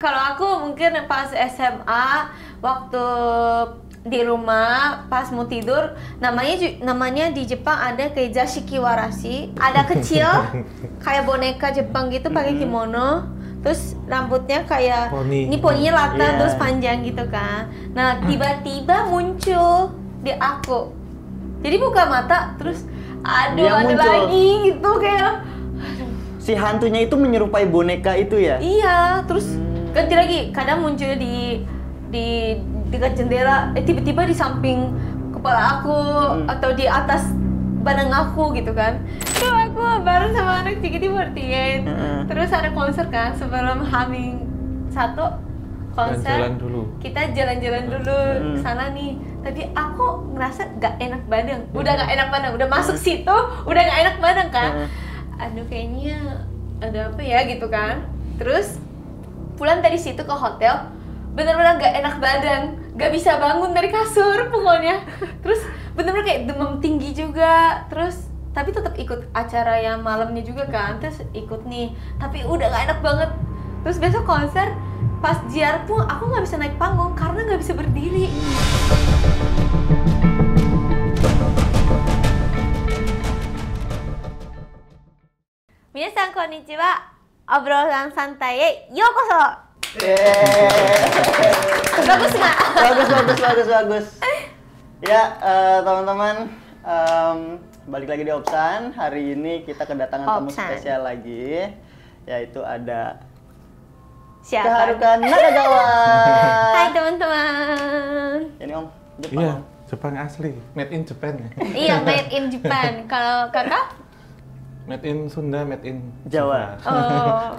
Kalau aku mungkin pas SMA waktu di rumah pas mau tidur, namanya di Jepang ada kayak jashikiwarashi, ada kecil kayak boneka Jepang gitu pakai kimono, terus rambutnya kayak ini poninya rata terus panjang gitu kan. Nah tiba-tiba muncul di aku, jadi buka mata terus ada lagi gitu kayak si hantunya itu menyerupai boneka itu ya? Iya, terus ganti lagi, kadang muncul di dekat jendela, tiba-tiba di samping kepala aku atau di atas badan aku gitu kan. Terus aku bareng sama anak JKT48, terus ada konser kan sebelum H-1 konser, kita jalan-jalan dulu ke sana nih. Tadi aku ngerasa gak enak badan, udah masuk situ, udah gak enak badan kan. Aduh kayaknya ada apa ya gitu kan. Terus pulang dari situ ke hotel, bener-bener gak enak badan, gak bisa bangun dari kasur pokoknya. Terus bener-bener kayak demam tinggi juga. Terus tapi tetap ikut acara yang malamnya juga kan, terus ikut nih, tapi udah gak enak banget. Terus besok konser, pas JR pun aku gak bisa naik panggung karena gak bisa berdiri. Minasan konnichiwa, obrolan santai yokoso. Bagus nggak? Bagus. Ya teman-teman, balik lagi di Opsan. Hari ini kita kedatangan tamu spesial lagi, yaitu ada Kaharuka Nakagawa. Hai teman-teman. Ini Om, Jepang. Iya, Jepang asli, made in Japan ya. Iya, made in Japan. Kalau kakak? Made in Sunda, made in Jawa. Oh,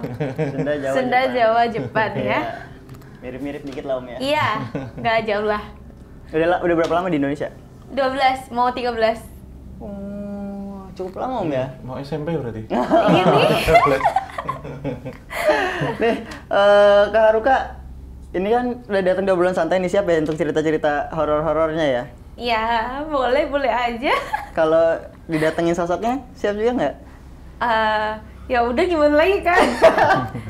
Sunda, Jawa, Jepang ya. Mirip-mirip dikit lah Om ya. Iya, nggak jauh lah. Udah berapa lama di Indonesia? 12, mau 13. Oh, cukup lama Om ya? Mau SMP berarti? Iya nih. Nih, Kak Haruka, ini kan udah datang 2 bulan santai nih, siap ya untuk cerita-cerita horor-horornya ya? Ya, boleh aja. Kalau didatengin sosoknya, siap juga nggak? Ya udah gimana lagi kan?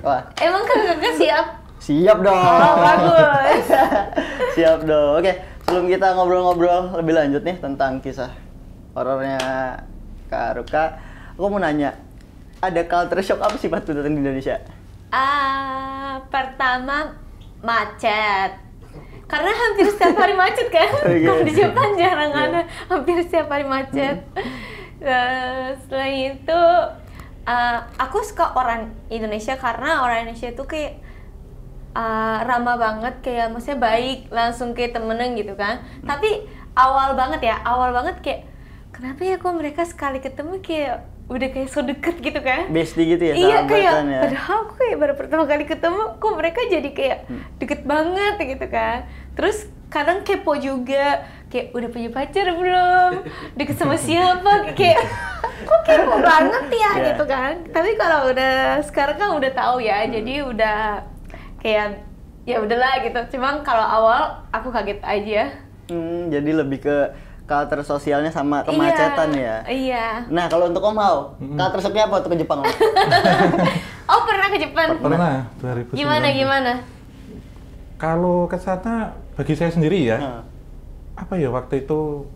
Wah. Emang kakak siap? Siap dong. Oh, bagus. Siap dong. Oke, sebelum kita ngobrol-ngobrol lebih lanjut nih tentang kisah horornya Kak Haruka, aku mau nanya, ada culture shock apa sih pas datang di Indonesia? Pertama macet. Karena hampir setiap hari macet kan. Kalau di Jepang jarang ada, hampir setiap hari macet. Selain itu, aku suka orang Indonesia karena orang Indonesia itu kayak ramah banget, kayak maksudnya baik, langsung kayak temenan gitu kan. Tapi awal banget kayak kenapa ya kok mereka sekali ketemu kayak udah kayak so deket gitu kan. Bestie gitu ya? Iya kayak, ya? padahal aku kayak baru pertama kali ketemu, kok mereka jadi kayak deket banget gitu kan. Terus kadang kepo juga, kayak udah punya pacar belum, deket sama siapa, kayak kok kepo banget ya gitu kan. Tapi kalau udah sekarang kan udah tahu ya, jadi udah kayak ya udahlah gitu. Cuman kalau awal aku kaget aja. Jadi lebih ke culture sosialnya sama kemacetan ya? Iya. Nah kalau untuk Om Hao, culture shocknya apa tuh ke Jepang Om? Oh pernah ke Jepang? Pernah, 2009. Gimana? Kalau ke sana, bagi saya sendiri ya, apa ya waktu itu,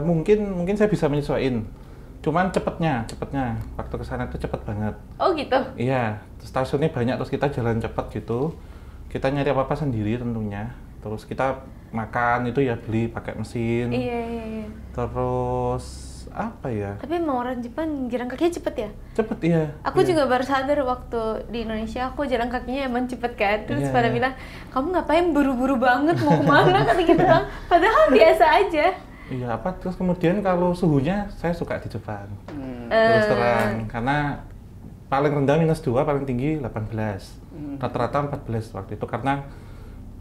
mungkin saya bisa menyesuaikan. Cuman cepetnya, waktu ke sana itu cepet banget. Oh gitu? Iya, stasiunnya banyak, terus kita jalan cepet gitu. Kita nyari apa-apa sendiri tentunya. Terus kita makan itu ya beli pakai mesin. Iya. Terus apa ya? Tapi emang orang Jepang jalan kakinya cepet ya? Cepet iya. Aku juga baru sadar waktu di Indonesia aku jalan kakinya emang cepet kan. Terus pada bilang, kamu ngapain buru-buru banget mau kemana kata gitu kan? Padahal biasa aja. Iya apa? Terus kemudian kalau suhunya saya suka di Jepang. Terus terang karena paling rendah -2, paling tinggi 18. Rata-rata 14 waktu itu karena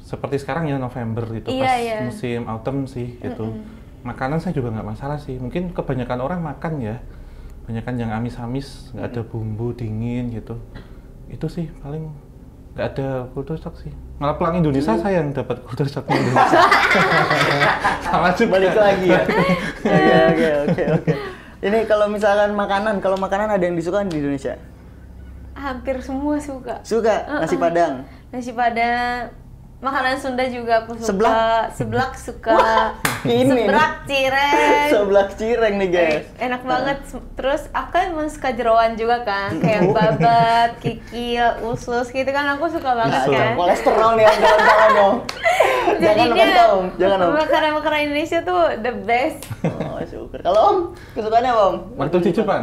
seperti sekarang ya November itu pas musim autumn sih gitu. Makanan saya juga nggak masalah sih. Mungkin kebanyakan orang makan ya, kebanyakan yang amis-amis, nggak ada bumbu dingin gitu. Itu sih paling nggak ada culture shock sih. Malah pulang Indonesia saya yang dapat culture shock di Indonesia. Sama juga. Balik lagi ya. Oke. Ini kalau misalkan makanan ada yang disukai di Indonesia? hampir semua suka. Suka nasi Padang. Nasi Padang. Makanan Sunda juga aku suka. Seblak suka. Ini Seblak cireng. Seblak cireng nih guys. Enak banget. Terus aku emang suka jeroan juga kan, kayak babat, kikil, usus gitu kan aku suka banget kan. Kolesterol nih jangan dong. Jadinya Jangan om. makanan Indonesia tuh the best. Oh syukur. Kalau om, kesukaannya apa, om? Waktu di Jepang?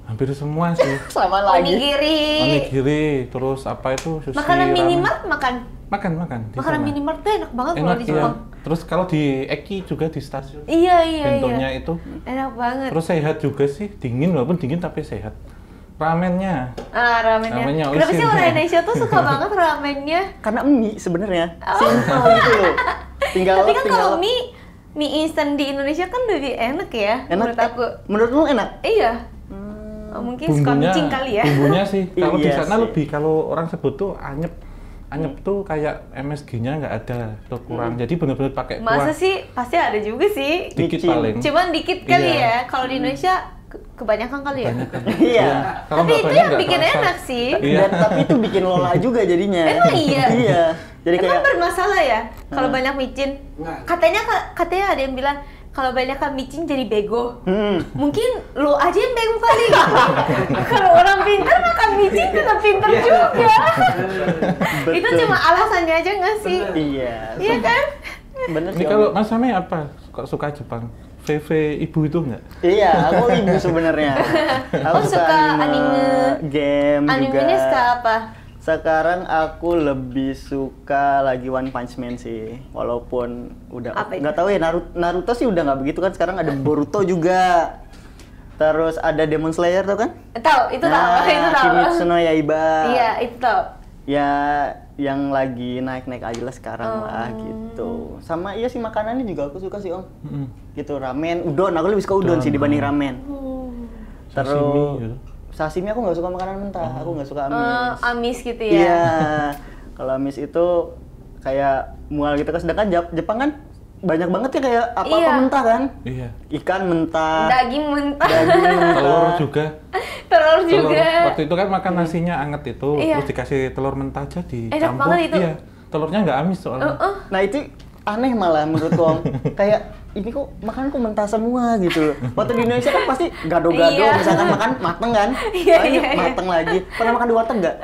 Hampir semua sih. Sama lagi. Onigiri. Terus apa itu sushi, Makanan ramen. minimart makan. Makan. Di Makanan sana. minimart tuh enak banget kalau Enak di iya. Jepang. Terus kalau di Eki juga di stasiun. Iya. Bentonya itu. Enak banget. Terus sehat juga sih, dingin walaupun dingin tapi sehat. Ramennya. Ramennya. Kenapa sih oisin. orang Indonesia tuh suka banget ramennya? Karena mie sebenarnya. Simpel gitu loh. Tapi kan kalau mie instan di Indonesia kan lebih enak ya, enak, menurut aku. Menurutmu enak? Iya. Mungkin suka micin kali ya. Bumbunya sih. Kalau di Iya sana sih. lebih kalau orang sebut tuh anyep. Anyep tuh kayak MSG-nya nggak ada, tuh kurang. Jadi benar-benar pakai kuah. Masa sih? Pasti ada juga sih. Dikit Micin. paling. Cuman dikit kali Iya. ya. Kalau di Indonesia kebanyakan kali ya. Banyak kan? Iya. Kalau Tapi nggak itu banyak yang nggak bikin terasa. enak sih. Iya. Tapi itu bikin lola juga jadinya. Emang iya? Iya. Jadi Emang kayak bermasalah ya kalau banyak micin? Katanya ada yang bilang kalau banyak micin jadi bego. Mungkin lo aja yang bego kali. Kalau orang pintar makan micin tetap pintar juga. Itu cuma alasannya aja nggak sih? Iya. Iya kan? Bener Ini sih. kalau Om. Mas Ame apa? Kok suka Jepang? VV ibu itu enggak? Iya, aku ibu sebenarnya. Aku Oh, suka anime. game juga. Animenya suka apa? Sekarang aku lebih suka lagi One Punch Man sih, walaupun udah Apa itu? nggak tahu ya Naruto sih udah nggak begitu kan, sekarang ada Boruto juga, terus ada Demon Slayer tuh kan? Tahu, itu tahu, itu tahu. Kimetsu no Yaiba. Iya, itu tahu. Ya yang lagi naik-naik aja lah sekarang Oh. lah gitu. Sama iya sih makanannya juga aku suka sih om. Mm-mm. Gitu ramen, udon, aku lebih suka udon Udon. sih dibanding ramen. Sashimi Terus gitu. sashimi aku nggak suka makanan mentah, aku nggak suka amis. Amis gitu ya. Iya, kalau amis itu kayak mual gitu kan, sedangkan Jepang kan banyak banget ya kayak apa-apa Iya. mentah kan, Iya. ikan mentah, Daging mentah. daging mentah, Telur juga. Telur Telur, juga. waktu itu kan makan nasinya anget itu, Iya. terus dikasih telur mentah aja Enak dicampur. banget itu. Iya. Telurnya nggak amis soalnya. Nah itu aneh malah menurutku om, kayak ini kok makan kok mentah semua gitu. Waktu di Indonesia kan pasti gado-gado, Iya. misalkan makan mateng kan, Iya, paling iya, iya. mateng lagi. Pernah makan di warteg nggak?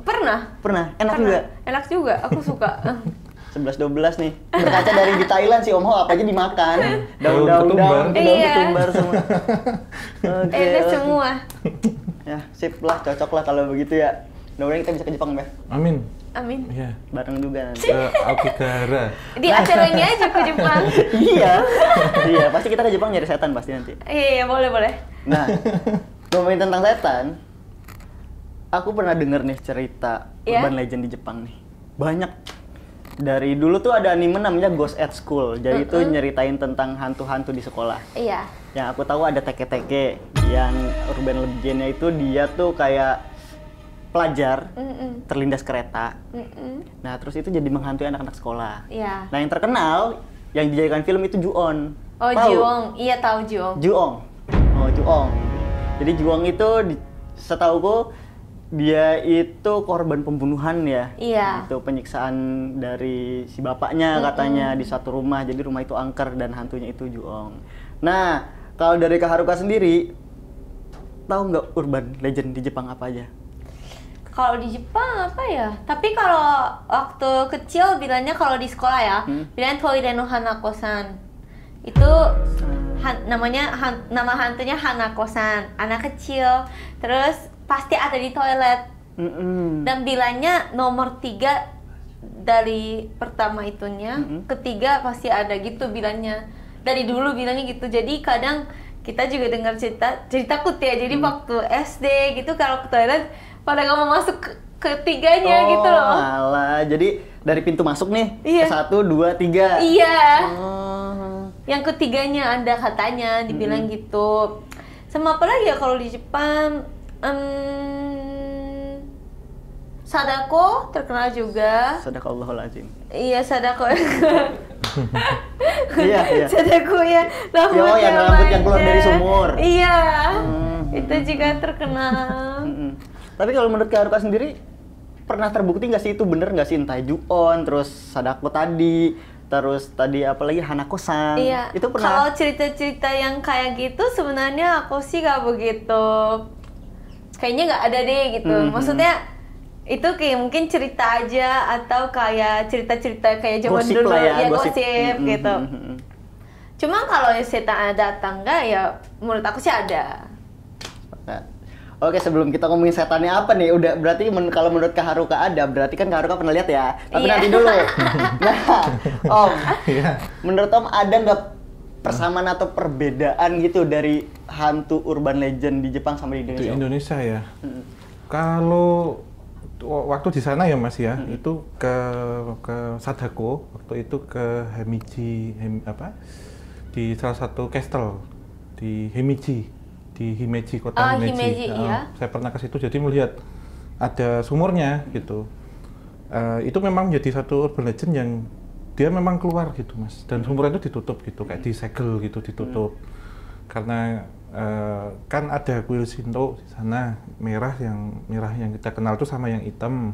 Pernah. Pernah, enak Pernah. juga. Enak juga, aku suka. 11-12 nih, berkaca dari di Thailand sih om, apa aja dimakan, daun-daun, ketumbar. daun Iya. ketumbar semua. Oke, Enak oke. semua. Ya sip lah, cocok lah kalau begitu ya. Mudah-mudahan kita bisa ke Jepang, Mbak. Amin. Amin. Iya. Bareng juga nanti. Ke Aokigahara. Di acara ini aja ke Jepang. Iya. Iya, pasti kita ke Jepang nyari setan pasti nanti. Iya, boleh. Nah, ngomongin tentang setan, aku pernah denger nih cerita Iya? urban legend di Jepang nih. Banyak. Dari dulu tuh ada anime namanya Ghost at School. Jadi itu nyeritain tentang hantu-hantu di sekolah. Iya. Yang aku tahu ada Teke-Teke, yang urban legendnya itu dia tuh kayak pelajar terlindas kereta. Nah, terus itu jadi menghantui anak-anak sekolah. Iya. Nah, yang terkenal yang dijadikan film itu Ju-on. Oh, Tahu? Juong. Iya, tahu Juong. Ju-ong. Oh, Ju-ong. Jadi Ju-ong itu setauku dia itu korban pembunuhan ya. Iya. Itu penyiksaan dari si bapaknya katanya di satu rumah. Jadi rumah itu angker dan hantunya itu Ju-ong. Nah, kalau dari Kak Haruka sendiri, tahu nggak urban legend di Jepang apa aja? Kalau di Jepang apa ya? Tapi kalau waktu kecil bilangnya kalau di sekolah ya, bilangnya Toire no Hanako-san. Itu nama hantunya Hanako-san, anak kecil. Terus pasti ada di toilet. Dan bilangnya nomor 3 dari pertama itunya, ketiga pasti ada gitu bilangnya. Dari dulu bilangnya gitu. Jadi kadang kita juga dengar cerita, jadi takut ya. Jadi waktu SD gitu kalau ke toilet pada nggak mau masuk ketiganya gitu loh. Alah, jadi dari pintu masuk nih, Iya. 1, 2, 3. Iya. Oh. Yang ketiganya ada katanya, dibilang gitu. Sama apa lagi ya kalau di Jepang? Sadako terkenal juga. Sadaqallahul-azim. Iya, Sadako. Iya, iya. Sadako ya. Yo, yang rambut yang keluar dari sumur. Iya. Itu juga terkenal. Tapi kalau menurut Kak Haruka sendiri, pernah terbukti nggak sih itu bener nggak sih entah Ju-on, terus Sadako tadi, terus tadi apalagi Hanako-san, Iya. itu pernah? Kalau cerita-cerita yang kayak gitu sebenarnya aku sih nggak begitu. Kayaknya nggak ada deh gitu. Maksudnya itu kayak mungkin cerita aja atau kayak cerita-cerita kayak zaman Gosip dulu lah ya, ya gosip. gosip gitu. Cuma kalau setan ada atau enggak ya menurut aku sih ada. Nah, oke, sebelum kita ngomongin setannya apa nih, udah berarti kalau menurut Kak Haruka ada, berarti kan Kak Haruka pernah lihat ya. Tapi Iya. nanti dulu. Nah, Om, Iya. menurut Om ada nggak persamaan atau perbedaan gitu dari hantu urban legend di Jepang sama di Di Indonesia? Indonesia ya. Kalau waktu di sana ya Mas ya, itu ke Sadako, waktu itu ke di salah satu castle di Himeji, kota Oh, Himeji. Himeji, iya. Saya pernah ke situ jadi melihat ada sumurnya gitu. Itu memang menjadi satu urban legend yang dia memang keluar gitu Mas, dan sumurnya itu ditutup gitu, kayak disegel gitu, ditutup. Karena kan ada kuil Shinto di sana, merah yang kita kenal itu sama yang hitam.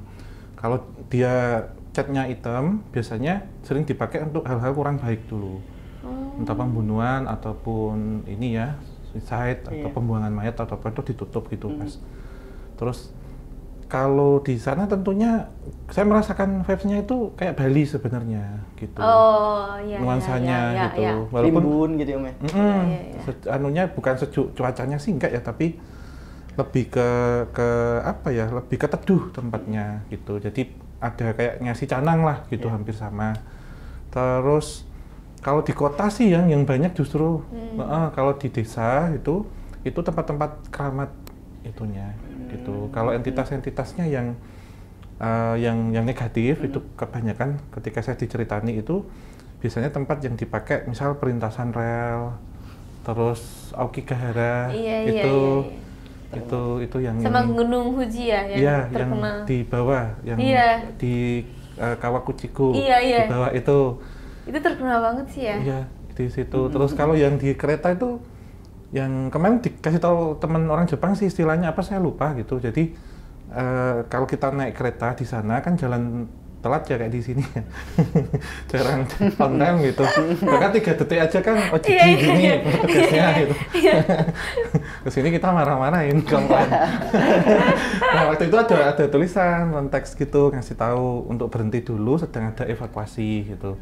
Kalau dia catnya hitam, biasanya sering dipakai untuk hal-hal kurang baik dulu. Entah pembunuhan ataupun ini ya, suicide atau pembuangan mayat atau apa, itu ditutup gitu Mas. Terus kalau di sana tentunya saya merasakan vibes-nya itu kayak Bali sebenarnya gitu. Oh, iya. Nuansanya iya, gitu. iya. Walaupun Rimbun gitu ya, Om ya? Iya. anunya bukan sejuk, cuacanya sih enggak ya, tapi lebih ke apa ya, lebih ke teduh tempatnya gitu. Jadi ada kayak ngasih canang lah gitu, hampir sama. Terus kalau di kota sih yang banyak justru kalau di desa itu tempat-tempat keramat itunya gitu. Kalau entitas-entitasnya yang negatif itu kebanyakan ketika saya diceritani itu biasanya tempat yang dipakai misal perintasan rel, terus Aokigahara Iya. itu yang Sama ini. Gunung Fuji ya yang Iya, terkenal. yang di bawah, yang Iya. di Kawakuchiku Iya. di bawah itu. Itu terkenal banget sih ya. Iya, di situ. Terus kalau yang di kereta itu, yang kemarin dikasih tahu teman orang Jepang sih istilahnya apa saya lupa gitu. Jadi kalau kita naik kereta di sana kan jalan telat ya kayak di sini ya. Jarang on time gitu. Bahkan 3 detik aja kan ojeki gini petugasnya gitu. Terus ini kita marah-marahin komplain. Nah, waktu itu ada tulisan teks gitu ngasih tahu untuk berhenti dulu sedang ada evakuasi gitu.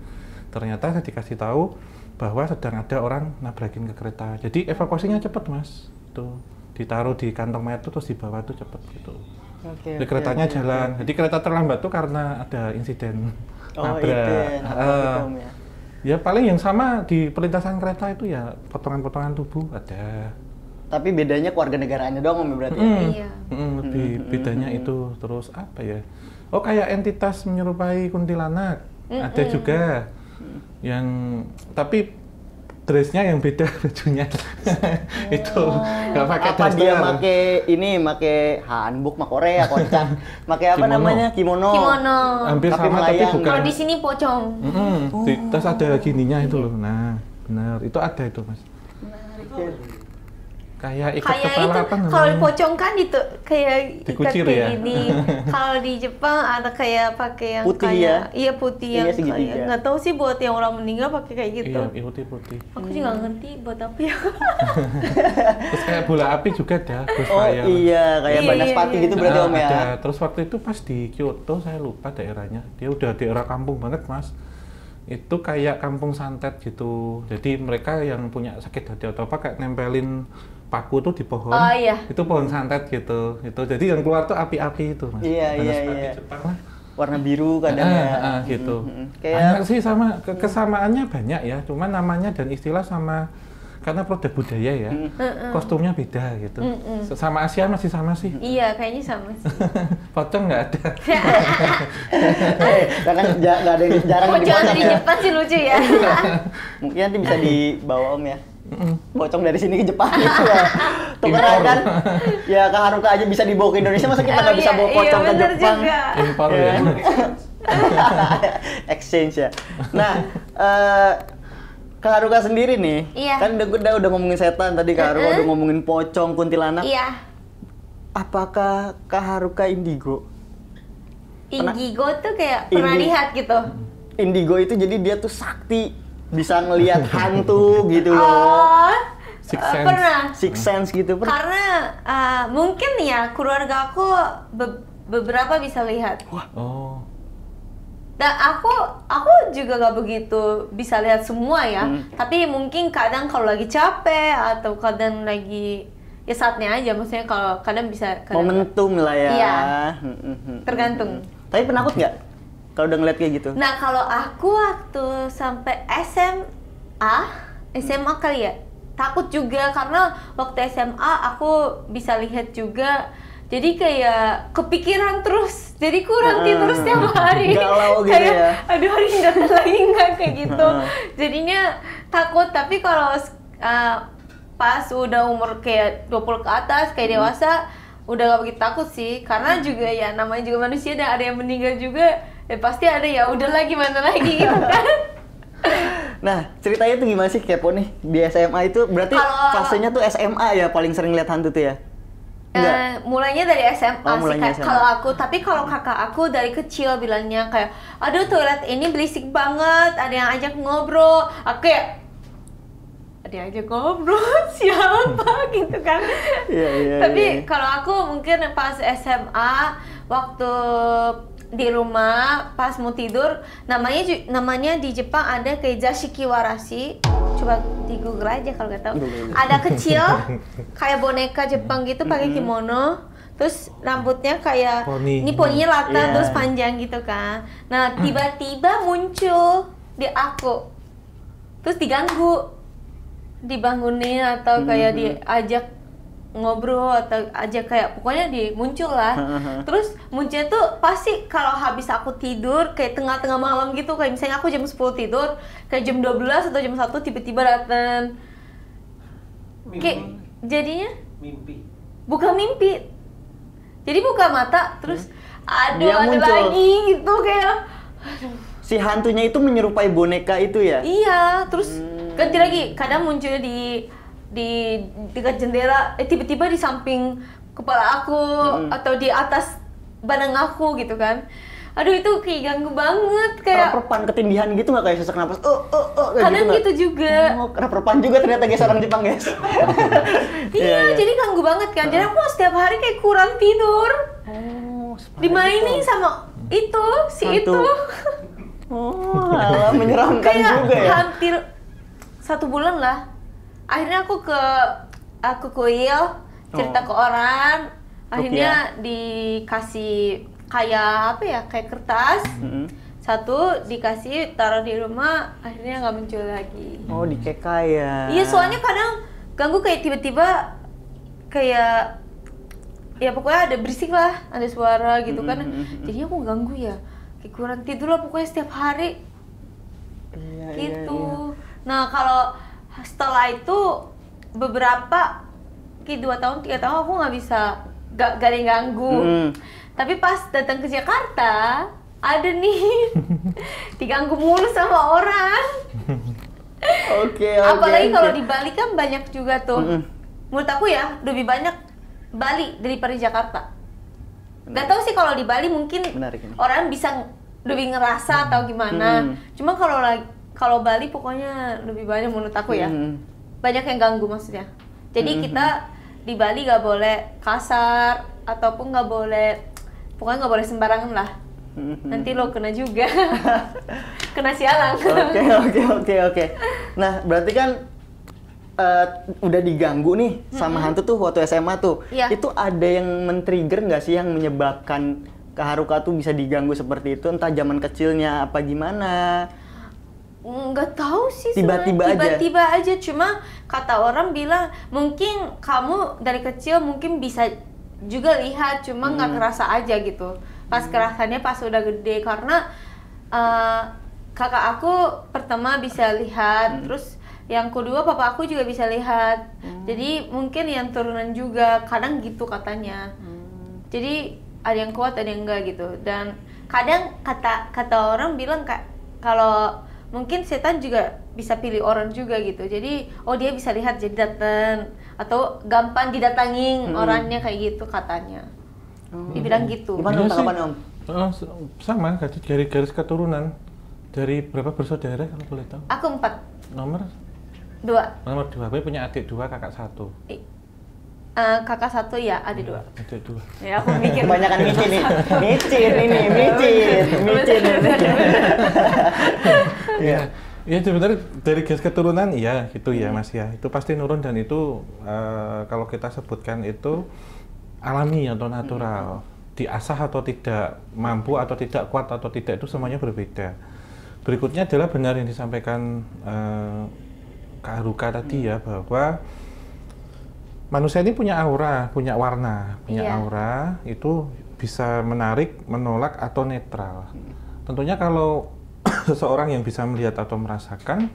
Ternyata saya dikasih tahu bahwa sedang ada orang nabrakin ke kereta. Jadi evakuasinya cepat Mas. Tuh ditaruh di kantong mayat tuh, terus dibawa tuh cepat gitu. Jadi keretanya jalan. Jadi kereta terlambat tuh karena ada insiden nabrak. Gitu, Om ya. Ya paling yang sama di perlintasan kereta itu ya potongan-potongan tubuh ada. Tapi bedanya keluarga negaraannya doang, Om, ya, berarti. Iya. Lebih bedanya itu. Terus apa ya? Oh, kayak entitas menyerupai kuntilanak. Ada juga yang tapi dressnya yang beda bajunya. Itu nggak pakai Apa daster. dia make hanbok mak Korea, kocak. Make apa Kimono. namanya? Kimono. Hampir Tapi sama tapi melayang. bukan. Kalau di sini pocong. Terus ada gininya itu loh. Nah, benar. Itu ada itu Mas. Kayak ikat Kayak kepala itu apa namanya? kalau dipocong kan itu kayak ikat Dikucir kayak ya? gini. Kalau di Jepang ada kayak pakai yang Putih kayak ya? iya putih Iya, yang segitiga. kayak nggak tahu sih buat yang orang meninggal pakai kayak gitu. Iya, putih-putih. Aku juga nggak ngerti buat apa ya. Terus kayak bola api juga ada, Oh Crossfire. iya, kayak Iya, Banaspati iya, gitu berarti, Om, ya. Ada. Terus waktu itu pas di Kyoto, saya lupa daerahnya. Dia udah daerah kampung banget Mas. Itu kayak kampung santet gitu. Jadi mereka yang punya sakit hati atau apa kayak nempelin paku tuh di pohon. Oh, iya. Itu pohon santet gitu. Itu jadi yang keluar tuh api-api itu Mas. Iya, Banaspati iya. Jepang lah. Warna biru kadang ya. Gitu. Kayak Banyak sih sama kesamaannya banyak ya. Cuman namanya dan istilah sama karena produk budaya ya. Kostumnya beda gitu. Sama Asia masih sama sih. Iya, kayaknya sama sih. Pocong nggak ada. kan nggak ada yang jarang Pocong dipotong di ya. Jepang sih lucu ya. Mungkin nanti bisa dibawa, Om, ya. Pocong dari sini ke Jepang gitu ya. Tukeran kan. Ya Kak Haruka aja bisa dibawa ke Indonesia, masa kita nggak bisa bawa pocong ke bener Jepang? juga. Impor Ya. ya. Exchange ya. Nah, Kak Haruka sendiri nih, Iya. kan udah ngomongin setan tadi, Kak Haruka udah ngomongin pocong, kuntilanak. Iya. apakah Kak Haruka indigo? Indigo tuh kayak pernah lihat gitu. Indigo itu jadi dia tuh sakti, bisa ngelihat hantu gitu loh. Oh, Six sense. pernah. Six sense gitu. Karena mungkin ya keluarga aku beberapa bisa lihat. Oh. Dan aku juga gak begitu bisa lihat semua ya. Tapi mungkin kadang kalau lagi capek atau kadang lagi ya saatnya aja. Maksudnya kalau kadang bisa momentum lah ya. Iya. Tergantung. Tapi penakut nggak kalau udah ngeliat kayak gitu? Nah kalau aku waktu sampai SMA kali ya, takut juga karena waktu SMA aku bisa lihat juga. Jadi kayak kepikiran terus, jadi kurang tidur setiap hari. Galau gitu kayak, ya? aduh hari ini datang lagi nggak kayak gitu. Jadinya takut, tapi kalau pas udah umur kayak 20 ke atas, kayak dewasa, udah gak begitu takut sih. Karena juga ya namanya juga manusia, dan ada yang meninggal juga, ya pasti ada ya udahlah gimana lagi gitu kan. Nah, ceritanya tuh gimana sih kepo nih di SMA itu? Berarti fasenya tuh SMA ya paling sering lihat hantu tuh ya? Mulainya dari SMA sih mulainya SMA. kalau aku, tapi kalau kakak aku dari kecil bilangnya kayak, aduh toilet ini berisik banget, ada yang ajak ngobrol. Aku kayak, ada yang ajak ngobrol siapa gitu kan. Tapi kalau aku mungkin pas SMA waktu di rumah pas mau tidur, namanya di Jepang ada kayak Jashikiwarashi. Coba di Google aja kalau nggak tahu. Ada kecil kayak boneka Jepang gitu pakai kimono, terus rambutnya kayak ini poninya rata terus panjang gitu kan. Nah tiba-tiba muncul di aku, terus diganggu, dibangunin atau kayak diajak ngobrol atau aja kayak pokoknya muncul lah. Terus munculnya tuh pasti kalau habis aku tidur kayak tengah-tengah malam gitu, kayak misalnya aku jam 10 tidur, kayak jam 12 atau jam 1 tiba-tiba datang. Kayak jadinya bukan mimpi. Jadi buka mata terus aduh dia ada muncul lagi gitu kayak aduh. Si hantunya itu menyerupai boneka itu ya? Iya, terus ganti lagi, kadang munculnya di dekat jendela, tiba-tiba di samping kepala aku atau di atas badan aku gitu kan. Aduh itu kayak ganggu banget, kayak Raperpan ketindihan gitu nggak, kayak sesak napas? Kayak kadang gitu gak? juga. Raperpan juga ternyata guys, orang Jepang guys. Iya, jadi ganggu banget kan. Jadi aku setiap hari kayak kurang tidur. Dimainin sama itu, si hantu itu. Alah, menyeramkan Kayak juga ya. hampir 1 bulan lah. Akhirnya aku kuil cerita ke orang. Akhirnya dikasih kayak apa ya, kayak kertas. Satu dikasih taruh di rumah, akhirnya nggak muncul lagi. Oh, dikekai ya. Iya, soalnya kadang ganggu kayak tiba-tiba kayak ya pokoknya ada berisik lah, ada suara gitu kan. Jadi aku ganggu ya. Kayak kurang tidur lah pokoknya setiap hari. Gitu. Nah, kalau setelah itu beberapa kayak 2 tahun 3 tahun aku nggak bisa gak ada yang ganggu. Tapi pas datang ke Jakarta ada nih diganggu mulu sama orang. Apalagi kalau di Bali kan banyak juga tuh. Menurut aku ya lebih banyak Bali daripada Jakarta. Gak tahu sih kalau di Bali mungkin orang bisa lebih ngerasa atau gimana. Cuma kalau Bali pokoknya lebih banyak menurut aku ya. Banyak yang ganggu maksudnya. Jadi kita di Bali gak boleh kasar ataupun gak boleh, pokoknya gak boleh sembarangan lah. Nanti lo kena juga. Kena sialan. Oke. Nah, berarti kan udah diganggu nih sama hantu tuh waktu SMA tuh. Itu ada yang men-trigger nggak sih yang menyebabkan Kak Haruka tuh bisa diganggu seperti itu? Entah zaman kecilnya apa gimana? Nggak tahu sih, tiba-tiba aja. Cuma kata orang bilang mungkin kamu dari kecil mungkin bisa juga lihat, cuma nggak kerasa aja gitu. Pas kerasannya pas udah gede, karena kakak aku pertama bisa lihat, terus yang kedua papa aku juga bisa lihat. Jadi mungkin yang turunan juga kadang gitu katanya. Jadi ada yang kuat ada yang enggak gitu. Dan kadang kata orang bilang kalau mungkin setan juga bisa pilih orang juga gitu. Jadi dia bisa lihat jadi datang atau gampang didatangin orangnya kayak gitu katanya. Dibilang gitu. Gimana Iya sih. tanggapan Om? Sama, dari garis keturunan. Dari berapa bersaudara kalau boleh tahu? Aku 4. Nomor 2. nomor 2, Boy punya adik 2, kakak 1. Kakak 1 ya, ada 2. Adik 2. Ya aku mikir. Kebanyakan micin nih. Micin. Iya. Ya sebenarnya dari garis keturunan iya gitu ya Mas ya. Itu pasti nurun dan itu kalau kita sebutkan itu alami atau natural. Diasah atau tidak, mampu atau tidak, kuat atau tidak, itu semuanya berbeda. Berikutnya adalah benar yang disampaikan Kak Haruka tadi ya, bahwa manusia ini punya aura, punya warna, punya aura, itu bisa menarik, menolak, atau netral. Tentunya kalau seseorang yang bisa melihat atau merasakan,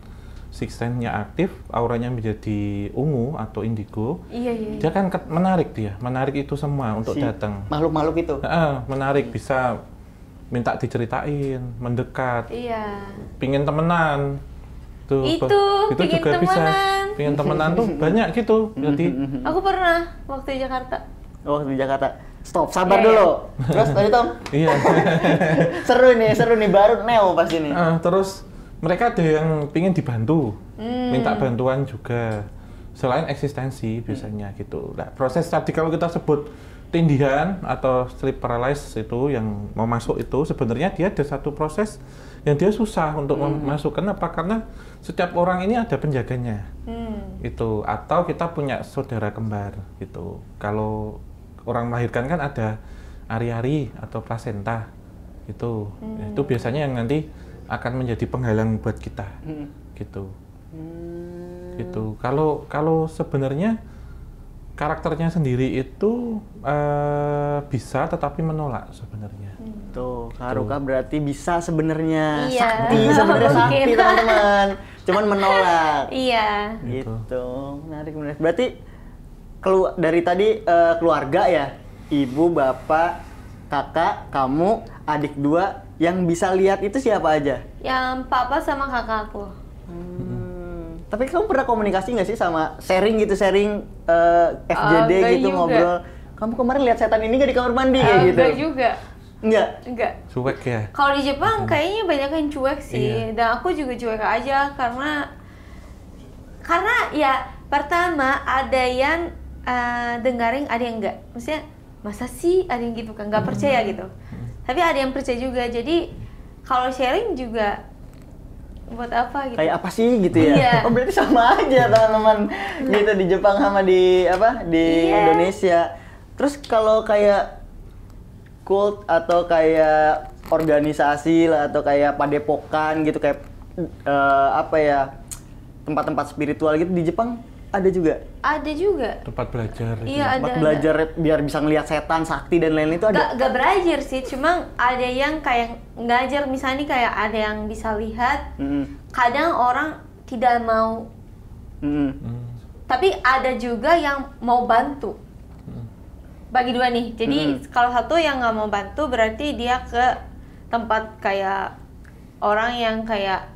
sixth sense-nya aktif, auranya menjadi ungu atau indigo, dia kan menarik itu semua untuk datang. Makhluk-makhluk itu? Menarik, bisa minta diceritain, mendekat, pingin temenan. Itu juga temenan. bisa. Pingin temenan tuh banyak gitu. Jadi aku pernah waktu di Jakarta. Waktu di Jakarta. Stop, sabar dulu. Terus tadi Tom? Iya. seru nih, baru neo pas ini. Terus mereka ada yang pingin dibantu, minta bantuan juga. Selain eksistensi biasanya gitu. Nah, proses tadi kalau kita sebut tindihan atau sleep paralysis itu yang mau masuk itu sebenarnya dia ada satu proses yang dia susah untuk memasukkan apa karena setiap orang ini ada penjaganya. Itu atau kita punya saudara kembar gitu. Kalau orang melahirkan kan ada ari-ari atau plasenta gitu. Itu biasanya yang nanti akan menjadi penghalang buat kita gitu. Gitu. Kalau sebenarnya karakternya sendiri itu bisa tetapi menolak sebenarnya. Tuh, Haruka berarti bisa sebenarnya. Iya. Sebenarnya sakti teman-teman. Cuman menolak. Iya. Gitu. Menarik. Berarti dari tadi keluarga ya, ibu, bapak, kakak, kamu, adik 2 yang bisa lihat itu siapa aja? Yang papa sama kakakku. Tapi kamu pernah komunikasi nggak sih sama sharing FJD gitu juga. Ngobrol? Kamu kemarin lihat setan ini nggak di kamar mandi kayak gitu? Enggak juga. Enggak. Cuek ya. Kalau di Jepang kayaknya banyak yang cuek sih, dan aku juga cuek aja karena ya pertama ada yang dengerin, ada yang enggak. Maksudnya masa sih ada yang gitu kan, nggak percaya gitu. Tapi ada yang percaya juga. Jadi kalau sharing juga buat apa gitu? Kayak apa sih gitu ya? Iya. Oh berarti sama aja teman-teman gitu di Jepang sama di Indonesia. Terus kalau kayak cult atau kayak organisasi lah atau kayak padepokan gitu kayak tempat-tempat spiritual gitu di Jepang ada juga? Ada juga. Tempat belajar. Iya, ada. Tempat belajar biar bisa ngelihat setan, sakti dan lain-lain itu ada? Gak belajar sih, cuma ada yang kayak ngajar, misalnya kayak ada yang bisa lihat, kadang orang tidak mau. Tapi ada juga yang mau bantu. Bagi 2 nih, jadi kalau satu yang nggak mau bantu berarti dia ke tempat kayak orang yang kayak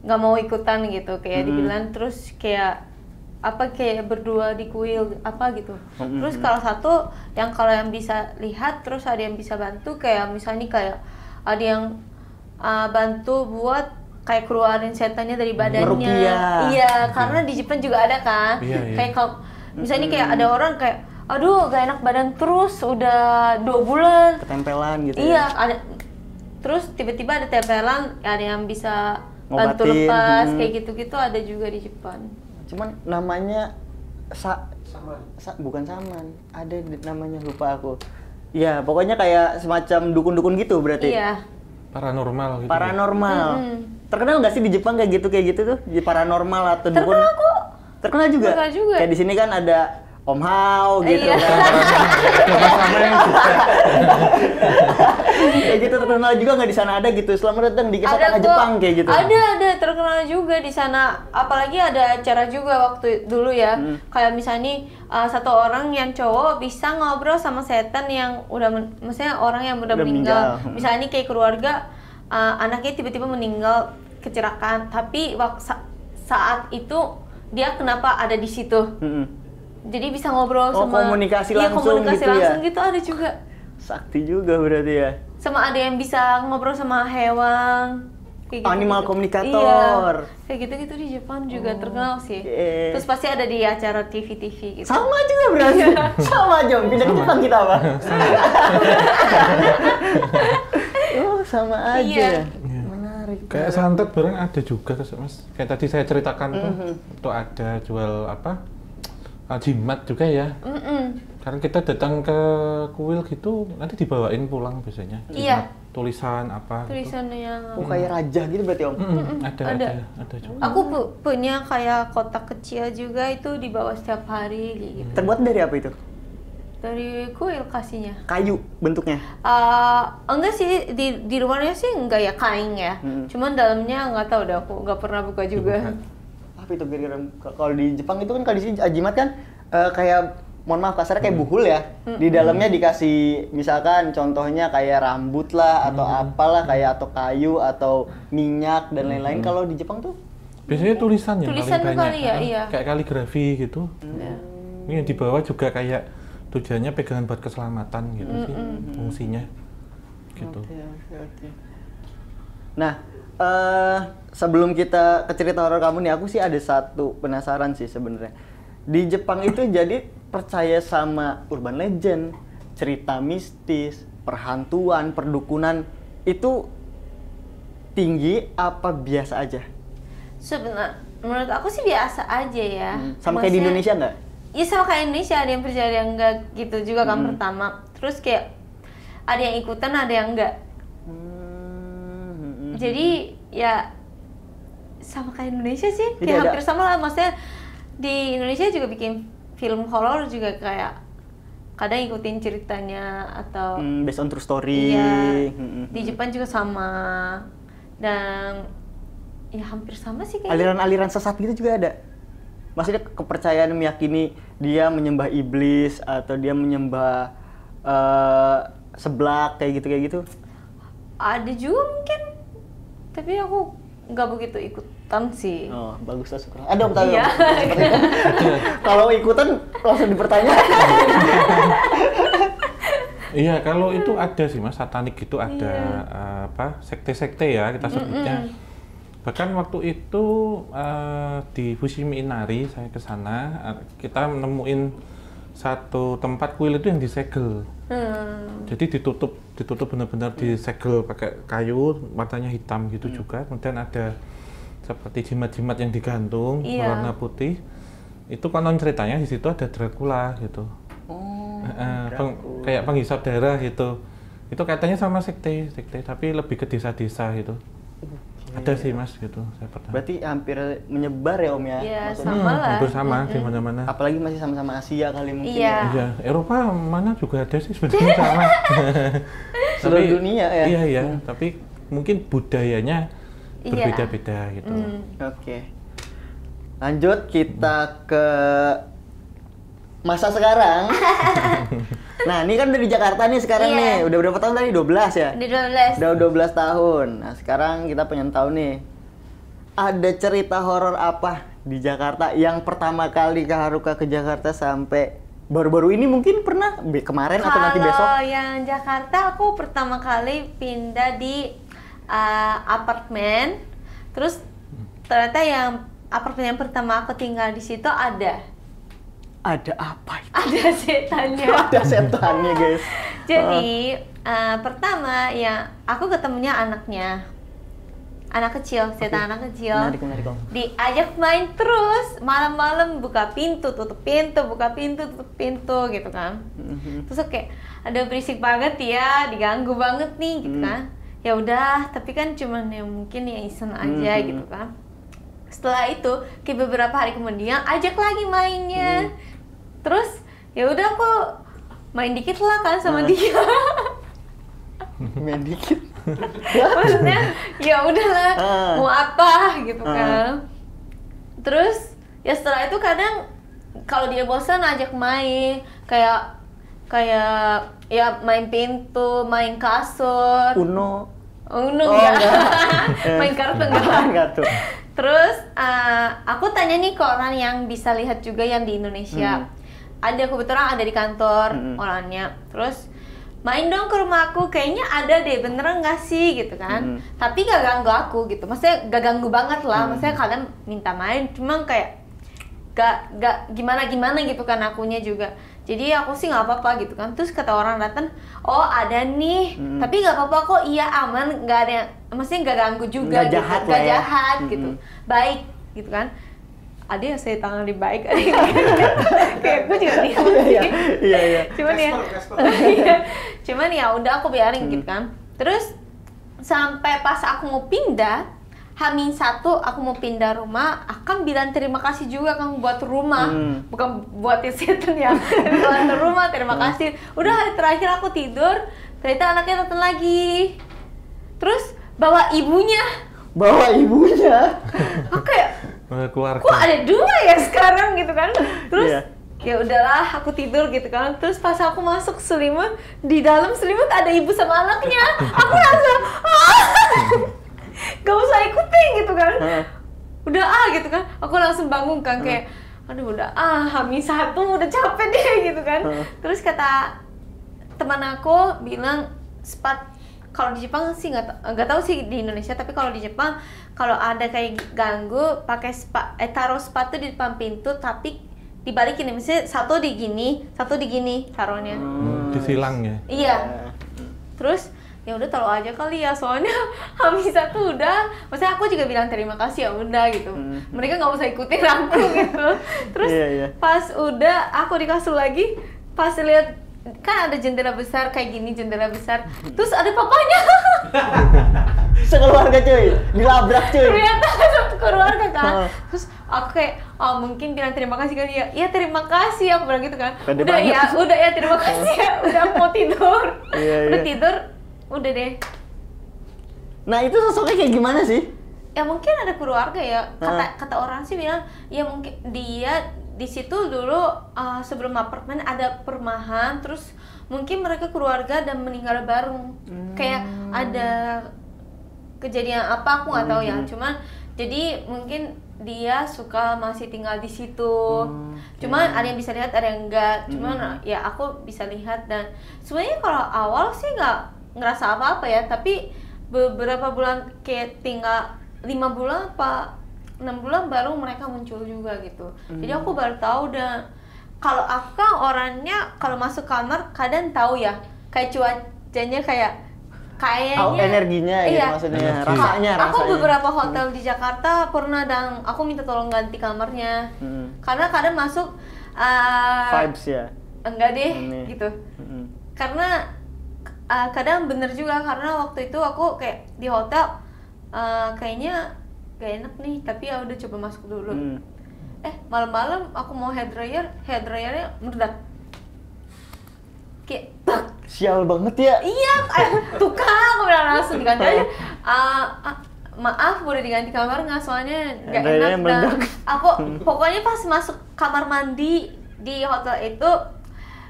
nggak mau ikutan gitu, kayak dibilang terus kayak berdua di kuil apa gitu. Terus kalau yang bisa lihat terus ada yang bisa bantu, kayak misalnya kayak ada yang bantu buat kayak keluarin setannya dari badannya. Iya, karena di Jepang juga ada kan. Kayak kalau misalnya kayak ada orang kayak aduh gak enak badan terus udah 2 bulan ketempelan gitu. Iya, ada terus tiba-tiba ada tempelan, ada yang bisa bantu lepas kayak gitu-gitu, ada juga di Jepang. Cuman namanya bukan saman, ada namanya lupa aku. Ya pokoknya kayak semacam dukun-dukun gitu berarti. Iya. Paranormal gitu. Paranormal. Terkenal nggak sih di Jepang kayak gitu tuh, di paranormal atau dukun? Terkenal kok. Terkenal juga. Kayak di sini kan ada Om Hao gitu kan. Kayak gitu terkenal juga nggak di sana ada gitu. Selamat datang di Kisah Tanah Jepang kayak gitu. Ada terkenal juga di sana. Apalagi ada acara juga waktu dulu ya. Kayak misalnya satu orang yang cowok bisa ngobrol sama setan yang maksudnya orang yang udah meninggal. Misalnya kayak keluarga anaknya tiba-tiba meninggal. kecelakaan, tapi saat itu dia kenapa ada di situ. Jadi bisa ngobrol sama komunikasi iya, langsung komunikasi gitu langsung ya? gitu ada juga. Sakti juga berarti ya. Sama ada yang bisa ngobrol sama hewan. Kayak Animal komunikator. Iya, kayak gitu-gitu di Jepang juga terkenal sih. Okay. Terus pasti ada di acara TV-TV gitu. Sama juga berarti. Sama Jom, pindah ke Jepang kita apa? Oh, sama aja. Iya. Menarik. Kayak santet bareng ada juga Mas. Kayak tadi saya ceritakan tuh ada jual apa? Jimat juga ya. Karena kita datang ke kuil gitu nanti dibawain pulang biasanya. Iya. Jimat, tulisan apa? Tulisan yang Oh, kayak raja gitu berarti Om? Ada juga. aku punya kayak kotak kecil juga itu dibawa setiap hari gitu. Terbuat dari apa itu? Dari kuil kasihnya. Kayu bentuknya? Enggak sih, di luarnya sih enggak ya kain ya. Cuman dalamnya nggak tahu deh, aku nggak pernah buka juga. Apa itu kira-kira? Kalau di Jepang itu kan kalau di sini jimat kan kayak, mohon maaf kasarnya kayak buhul ya. Di dalamnya dikasih misalkan contohnya kayak rambut lah atau apalah kayak atau kayu atau minyak dan lain-lain. Kalau di Jepang tuh Biasanya tulisan yang Tulisan paling banyak. kali ya, iya. Kayak kaligrafi gitu. Ini yang di bawah juga kayak tujuannya pegangan buat keselamatan gitu sih fungsinya. Gitu. Oke. Nah, sebelum kita ke cerita horor kamu nih, aku sih ada satu penasaran sih sebenarnya. Di Jepang itu jadi percaya sama urban legend, cerita mistis, perhantuan, perdukunan itu tinggi apa biasa aja? Sebenarnya menurut aku sih biasa aja ya. Sama kayak di Indonesia nggak? Iya sama kayak Indonesia, ada yang percaya ada yang enggak gitu juga kan pertama. Terus kayak ada yang ikutan ada yang enggak. Jadi ya sama kayak Indonesia sih, Jadi kayak ada- hampir sama lah. Maksudnya di Indonesia juga bikin film horor juga kayak kadang ikutin ceritanya atau Based on true story. iya. Di Jepang juga sama dan ya hampir sama sih kayaknya. Aliran-aliran sesat gitu juga ada. Maksudnya kepercayaan meyakini dia menyembah iblis atau dia menyembah seblak kayak gitu. Ada juga mungkin, tapi aku nggak begitu ikutan sih. Oh, bagus lah syukur. Ada Om tahu. Iya. Kalau ikutan langsung dipertanyakan. Iya, kalau itu ada sih Mas, satanik gitu ada apa? Sekte-sekte ya kita sebutnya. Bahkan waktu itu di Fushimi Inari saya ke sana, kita nemuin satu tempat kuil itu yang disegel. Jadi ditutup benar-benar disegel pakai kayu, warnanya hitam gitu juga. Kemudian ada seperti jimat-jimat yang digantung warna putih. Itu konon ceritanya di situ ada Dracula gitu. Kayak penghisap darah gitu. Itu katanya sama sekte, tapi lebih ke desa-desa gitu. Ada sih Mas gitu, saya pernah. Berarti hampir menyebar ya Om ya? Iya, maksudnya? sama lah. Hampir sama di mana-mana. Apalagi masih sama-sama Asia kali mungkin. Iya. Iya, Eropa mana juga ada sih sebenarnya sama. Seluruh dunia ya? Iya, tapi mungkin budayanya berbeda-beda gitu. Oke. Lanjut kita ke masa sekarang. Nah, ini kan udah di Jakarta nih sekarang Iya. nih. Udah berapa tahun tadi? 12 ya? Di 12. Udah 12 tahun. Nah, sekarang kita pengen tahu nih. Ada cerita horor apa di Jakarta yang pertama kali Kak Haruka ke Jakarta sampai baru-baru ini mungkin pernah kemarin atau nanti besok? Kalau yang Jakarta aku pertama kali pindah di apartemen. Terus ternyata yang apartemen yang pertama aku tinggal di situ ada Apa itu? ada setannya. Ada setannya, guys. Jadi pertama ya aku ketemunya anaknya, anak kecil, setan anak kecil. Menarik Om. Diajak main terus malam-malam, buka pintu tutup pintu, buka pintu tutup pintu gitu kan. Terus kayak ada berisik banget ya, diganggu banget nih gitu kan. Ya udah, tapi kan cuman ya mungkin ya iseng aja gitu kan. Setelah itu kayak beberapa hari kemudian ajak lagi mainnya. Terus ya udah aku main dikit lah kan sama dia. Main dikit. Maksudnya ya udahlah mau apa gitu kan. Terus ya setelah itu kadang kalau dia bosan ajak main kayak ya main pintu, main kasur. Uno enggak. Main kartu enggak. Kartu. Terus aku tanya nih ke orang yang bisa lihat juga yang di Indonesia. Ada kebetulan ada di kantor orangnya. Terus main dong ke rumah aku, kayaknya ada deh, beneran nggak sih gitu kan. Tapi gak ganggu aku gitu, maksudnya gak ganggu banget lah. Maksudnya kalian minta main, cuma kayak gak gimana gitu kan akunya juga. Jadi aku sih nggak apa-apa gitu kan. Terus kata orang datang, oh ada nih, tapi nggak apa-apa kok, iya aman, nggak ada, maksudnya nggak ganggu juga, nggak gitu. jahat, Nggak ya. jahat gitu, baik gitu kan. Ada yang saya tangani baik, ada yang kayak gue juga nih. Iya. Cuman ya, cuman ya udah aku biarin gitu kan. Terus sampai pas aku mau pindah, H-1 aku mau pindah rumah, akan bilang terima kasih juga kamu buat rumah, bukan buat setan ya, buat rumah, terima kasih. Udah hari terakhir aku tidur, ternyata anaknya datang lagi, terus bawa ibunya. Aku kayak, keluarga. kok ada dua ya sekarang gitu kan. Terus Iya. ya udahlah aku tidur gitu kan. Terus pas aku masuk selimut, di dalam selimut ada ibu sama anaknya. Aku langsung gak usah ikutin gitu kan. Udah gitu kan. Aku langsung bangun kan kayak aduh udah H-1 udah capek deh gitu kan. Terus kata teman aku bilang kalau di Jepang sih nggak tahu sih di Indonesia, tapi kalau di Jepang kalau ada kayak ganggu pakai taruh sepatu di depan pintu tapi dibalikin, misalnya satu di gini taruhnya. Disilang ya. Iya. Terus ya udah taruh aja kali ya, soalnya H-1 udah, maksudnya aku juga bilang terima kasih ya udah gitu. Mereka nggak usah ikutin aku gitu. Terus pas udah aku di kasur lagi, pas lihat kan ada jendela besar kayak gini, jendela besar, terus ada papanya. Sekeluarga cuy, dilabrak cuy. Ternyata satu keluarga kan. Terus aku kayak mungkin bilang terima kasih kali ya. Iya terima kasih, aku bilang gitu kan. Pede Udah banget. ya terima kasih ya. Udah aku mau tidur. Udah Iya. tidur, udah deh. Nah itu sosoknya kayak gimana sih? Ya mungkin ada keluarga ya. Kata orang sih bilang ya mungkin dia di situ dulu sebelum apartemen ada perumahan, terus mungkin mereka keluarga dan meninggal bareng. Kayak ada kejadian apa aku nggak tahu ya. Cuman jadi mungkin dia suka masih tinggal di situ. Cuman ada yang bisa lihat, ada yang enggak. Cuman ya aku bisa lihat, dan sebenarnya kalau awal sih nggak ngerasa apa-apa ya, tapi beberapa bulan kayak tinggal 5 bulan apa 6 bulan baru mereka muncul juga gitu. Jadi aku baru tahu. Dan kalau aku kan orangnya kalau masuk kamar kadang tahu ya, kayak cuacanya kayaknya energinya gitu iya. maksudnya, rasanya. Aku beberapa hotel di Jakarta pernah dan aku minta tolong ganti kamarnya. Karena kadang masuk vibes ya. enggak deh Ini. gitu. Karena kadang bener juga, karena waktu itu aku kayak di hotel kayaknya gak enak nih, tapi ya udah coba masuk dulu. Malam-malam aku mau hair dryernya meledak. Kayak Sial banget ya. iya, tuh kan aku bilang langsung diganti aja. Maaf, boleh diganti kamar nggak? Soalnya nggak enak. Dan aku pokoknya pas masuk kamar mandi di hotel itu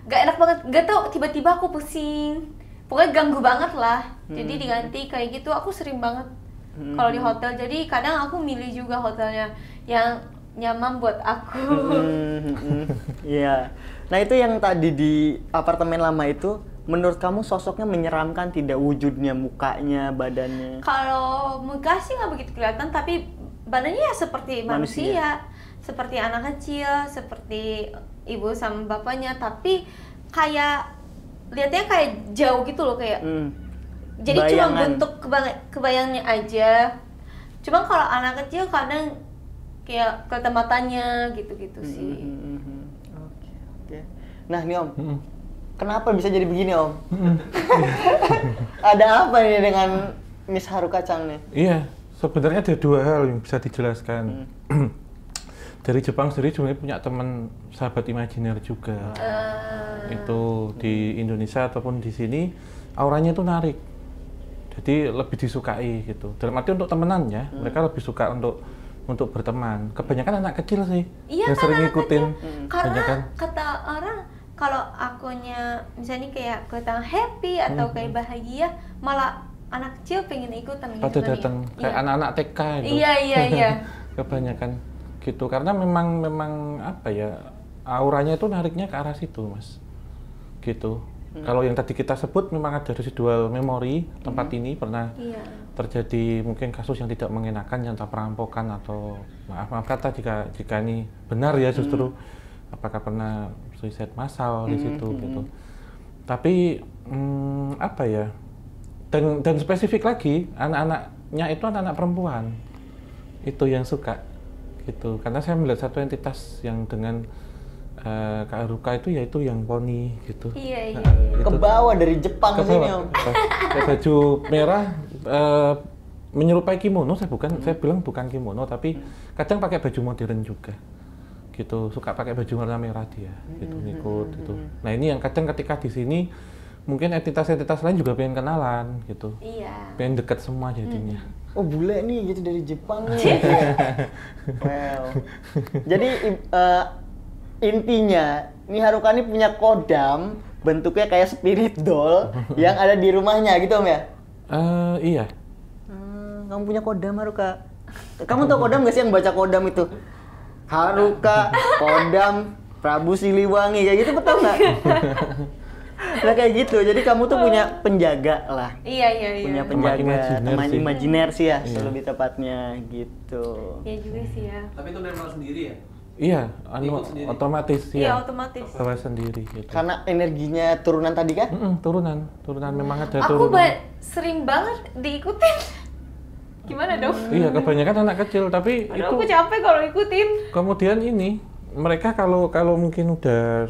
nggak enak banget. Nggak tau, tiba-tiba aku pusing. Pokoknya ganggu banget lah. Jadi diganti kayak gitu. Aku sering banget kalau di hotel. Jadi kadang aku milih juga hotelnya yang nyaman buat aku. Iya. Nah itu yang tadi di apartemen lama itu, menurut kamu sosoknya menyeramkan tidak, wujudnya, mukanya, badannya? Kalau muka sih nggak begitu kelihatan, tapi badannya ya seperti manusia. Seperti anak kecil, seperti ibu sama bapaknya, tapi kayak lihatnya kayak jauh gitu loh, kayak jadi cuma bentuk kebayangnya aja. Cuma kalau anak kecil kadang kayak kelihatan matanya gitu-gitu sih. Oke. Nah nih Om, kenapa bisa jadi begini Om? Ada apa nih dengan Miss Haruka Chan nih? Iya, sebenarnya ada dua hal yang bisa dijelaskan. Dari Jepang sendiri sebenarnya punya teman sahabat imajiner juga. Itu di Indonesia ataupun di sini auranya itu narik. Jadi lebih disukai gitu. Dalam arti untuk temenan ya, mereka lebih suka untuk berteman. Kebanyakan anak kecil sih Iya, yang kan sering anak ngikutin. kecil. Karena kata orang kalau akunya misalnya kayak kelihatan happy atau kayak bahagia, malah anak kecil pengen ikutan gitu pada kan datang ya. kayak anak-anak TK itu. Iya. Kebanyakan gitu karena memang apa ya, auranya itu nariknya ke arah situ, Mas. Gitu. Kalau yang tadi kita sebut memang ada residual memori tempat ini pernah terjadi mungkin kasus yang tidak mengenakan, contoh perampokan atau maaf kata jika ini benar ya, justru apakah pernah suicide massal di situ gitu. Tapi apa ya, dan spesifik lagi anak-anaknya itu anak-anak perempuan itu yang suka gitu, karena saya melihat satu entitas yang dengan Kak Ruka itu yaitu yang poni gitu. Iya. Kebawa dari Jepang ke sini Om. Kayak baju merah menyerupai kimono, saya bilang bukan kimono, tapi kadang pakai baju modern juga gitu, suka pakai baju warna merah dia gitu, ngikut gitu. Nah ini yang kadang ketika di sini mungkin entitas-entitas lain juga pengen kenalan gitu, pengen deket semua jadinya. Oh bule nih gitu dari Jepang nih. Wow. Jadi intinya nih Haruka ini punya kodam bentuknya kayak spirit doll yang ada di rumahnya gitu Om ya? Iya. Kamu punya kodam Haruka? Kamu tahu kodam nggak sih, yang baca kodam itu? Haruka, kodam, Prabu Siliwangi kayak gitu, betul nggak? Nah kayak gitu, jadi kamu tuh punya penjaga lah. Iya. Punya penjaga, teman imajiner sih ya, lebih tepatnya gitu. Iya juga sih ya. Tapi itu nempel sendiri ya? Iya, otomatis ya. Iya, otomatis. Bawa sendiri gitu. Karena energinya turunan tadi kan? Turunan memang ada Aku turunan. sering banget diikutin. Gimana dong? Iya, kebanyakan anak kecil, tapi Aduh, itu aku capek kalau ikutin. kemudian ini mereka kalau mungkin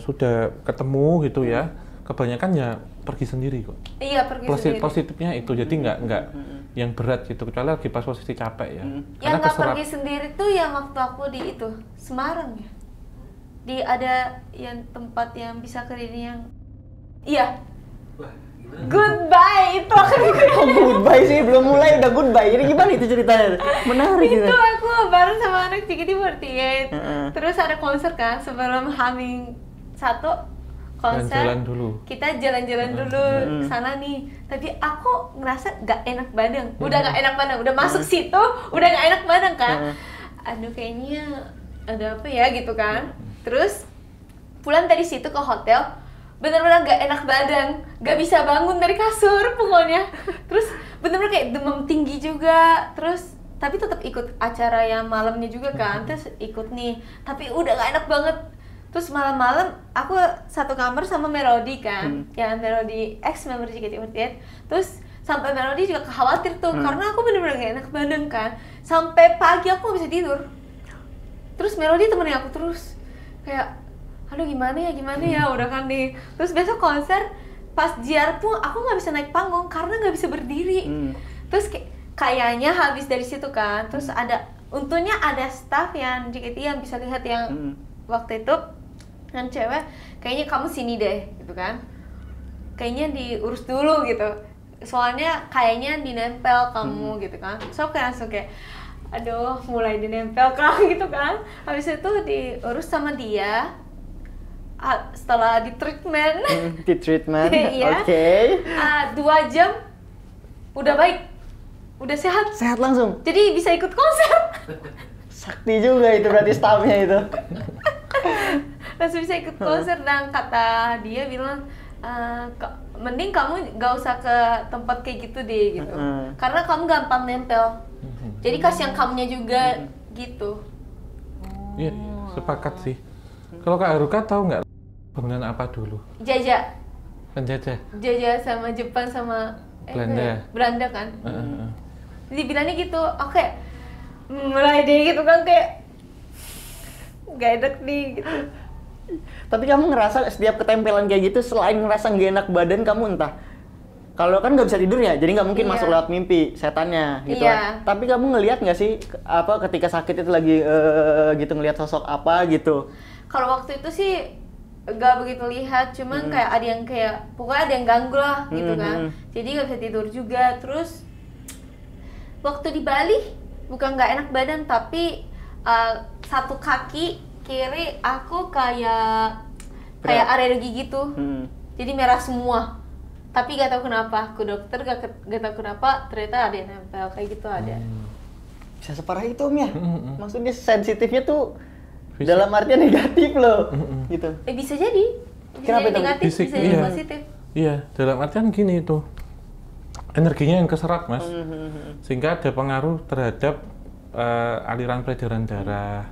sudah ketemu gitu ya, kebanyakan ya pergi sendiri kok. Iya, pergi sendiri. Positifnya itu, jadi nggak yang berat gitu, kecuali lagi pas posisi capek ya. Yang nggak pergi sendiri tuh yang waktu aku di itu Semarang ya. Ada yang tempat yang bisa ke ini yang Wah, gimana? goodbye itu aku Oh goodbye sih, belum mulai udah goodbye. Jadi gimana itu ceritanya? Menarik itu gitu. aku bareng sama anak JKT48. Terus ada konser kan sebelum H-1 konser. Jalan-jalan dulu. Kita jalan-jalan dulu ke sana nih. Tapi aku ngerasa gak enak badan. Udah gak enak badan, udah masuk situ, udah gak enak badan kan. Aduh kayaknya ada apa ya gitu kan. Terus pulang dari situ ke hotel, bener-bener gak enak badan, gak bisa bangun dari kasur pokoknya. Terus bener-bener kayak demam tinggi juga. Terus tapi tetap ikut acara yang malamnya juga kan. Terus ikut nih, tapi udah gak enak banget. Terus malam-malam aku satu kamar sama Melody kan, yang Melody ex-member JKT48. Terus sampai Melody juga khawatir tuh, karena aku bener-bener gak enak badan kan. Sampai pagi aku gak bisa tidur. Terus Melody temenin aku terus, kayak aduh gimana ya udah kan nih. Terus besok konser pas JR pun aku nggak bisa naik panggung karena nggak bisa berdiri. Terus kayaknya habis dari situ kan, terus untungnya ada staff yang JKT yang bisa lihat yang waktu itu kan cewek, kayaknya kamu sini deh gitu kan, kayaknya diurus dulu gitu, soalnya kayaknya dinempel kamu gitu kan. So aku langsung kayak aduh mulai dinempel kan gitu kan. Habis itu diurus sama dia. Setelah di treatment, iya, Oke. 2 jam udah baik, udah sehat langsung. jadi bisa ikut konser. Sakti juga itu berarti staffnya itu. Langsung bisa ikut konser. Dan kata dia bilang mending kamu gak usah ke tempat kayak gitu deh gitu, karena kamu gampang nempel, jadi kasihan kamunya juga gitu. Iya, sepakat sih. Kalau Kak Haruka tahu nggak bangunan apa dulu? Jajah sama Jepang sama Belanda kan. Dibilangnya gitu, oke, mulai deh gitu kan, kayak gak enak nih gitu. Tapi kamu ngerasa setiap ketempelan kayak gitu, selain ngerasa gak enak badan, kamu entah, kalau kan nggak bisa tidur ya, jadi nggak mungkin masuk lewat mimpi setannya gitu kan. Tapi kamu ngelihat nggak sih apa ketika sakit itu lagi gitu, ngelihat sosok apa gitu? Kalau waktu itu sih nggak begitu lihat, cuman kayak ada yang kayak pokoknya ada yang ganggu lah gitu kan. Jadi nggak bisa tidur juga. Terus waktu di Bali bukan nggak enak badan, tapi satu kaki kiri aku kayak alergi gitu. Jadi merah semua. Tapi gak tahu kenapa, ke dokter gak tahu kenapa ternyata ada yang nempel kayak gitu ada. Bisa separah itu Om ya? Maksudnya sensitifnya tuh Bisa. dalam artian negatif loh, gitu. Bisa jadi. Bisa Kenapa jadi itu? negatif, Fisik, bisa jadi iya. positif. Iya, dalam artian gini itu energinya yang keserap mas, sehingga ada pengaruh terhadap aliran peredaran darah.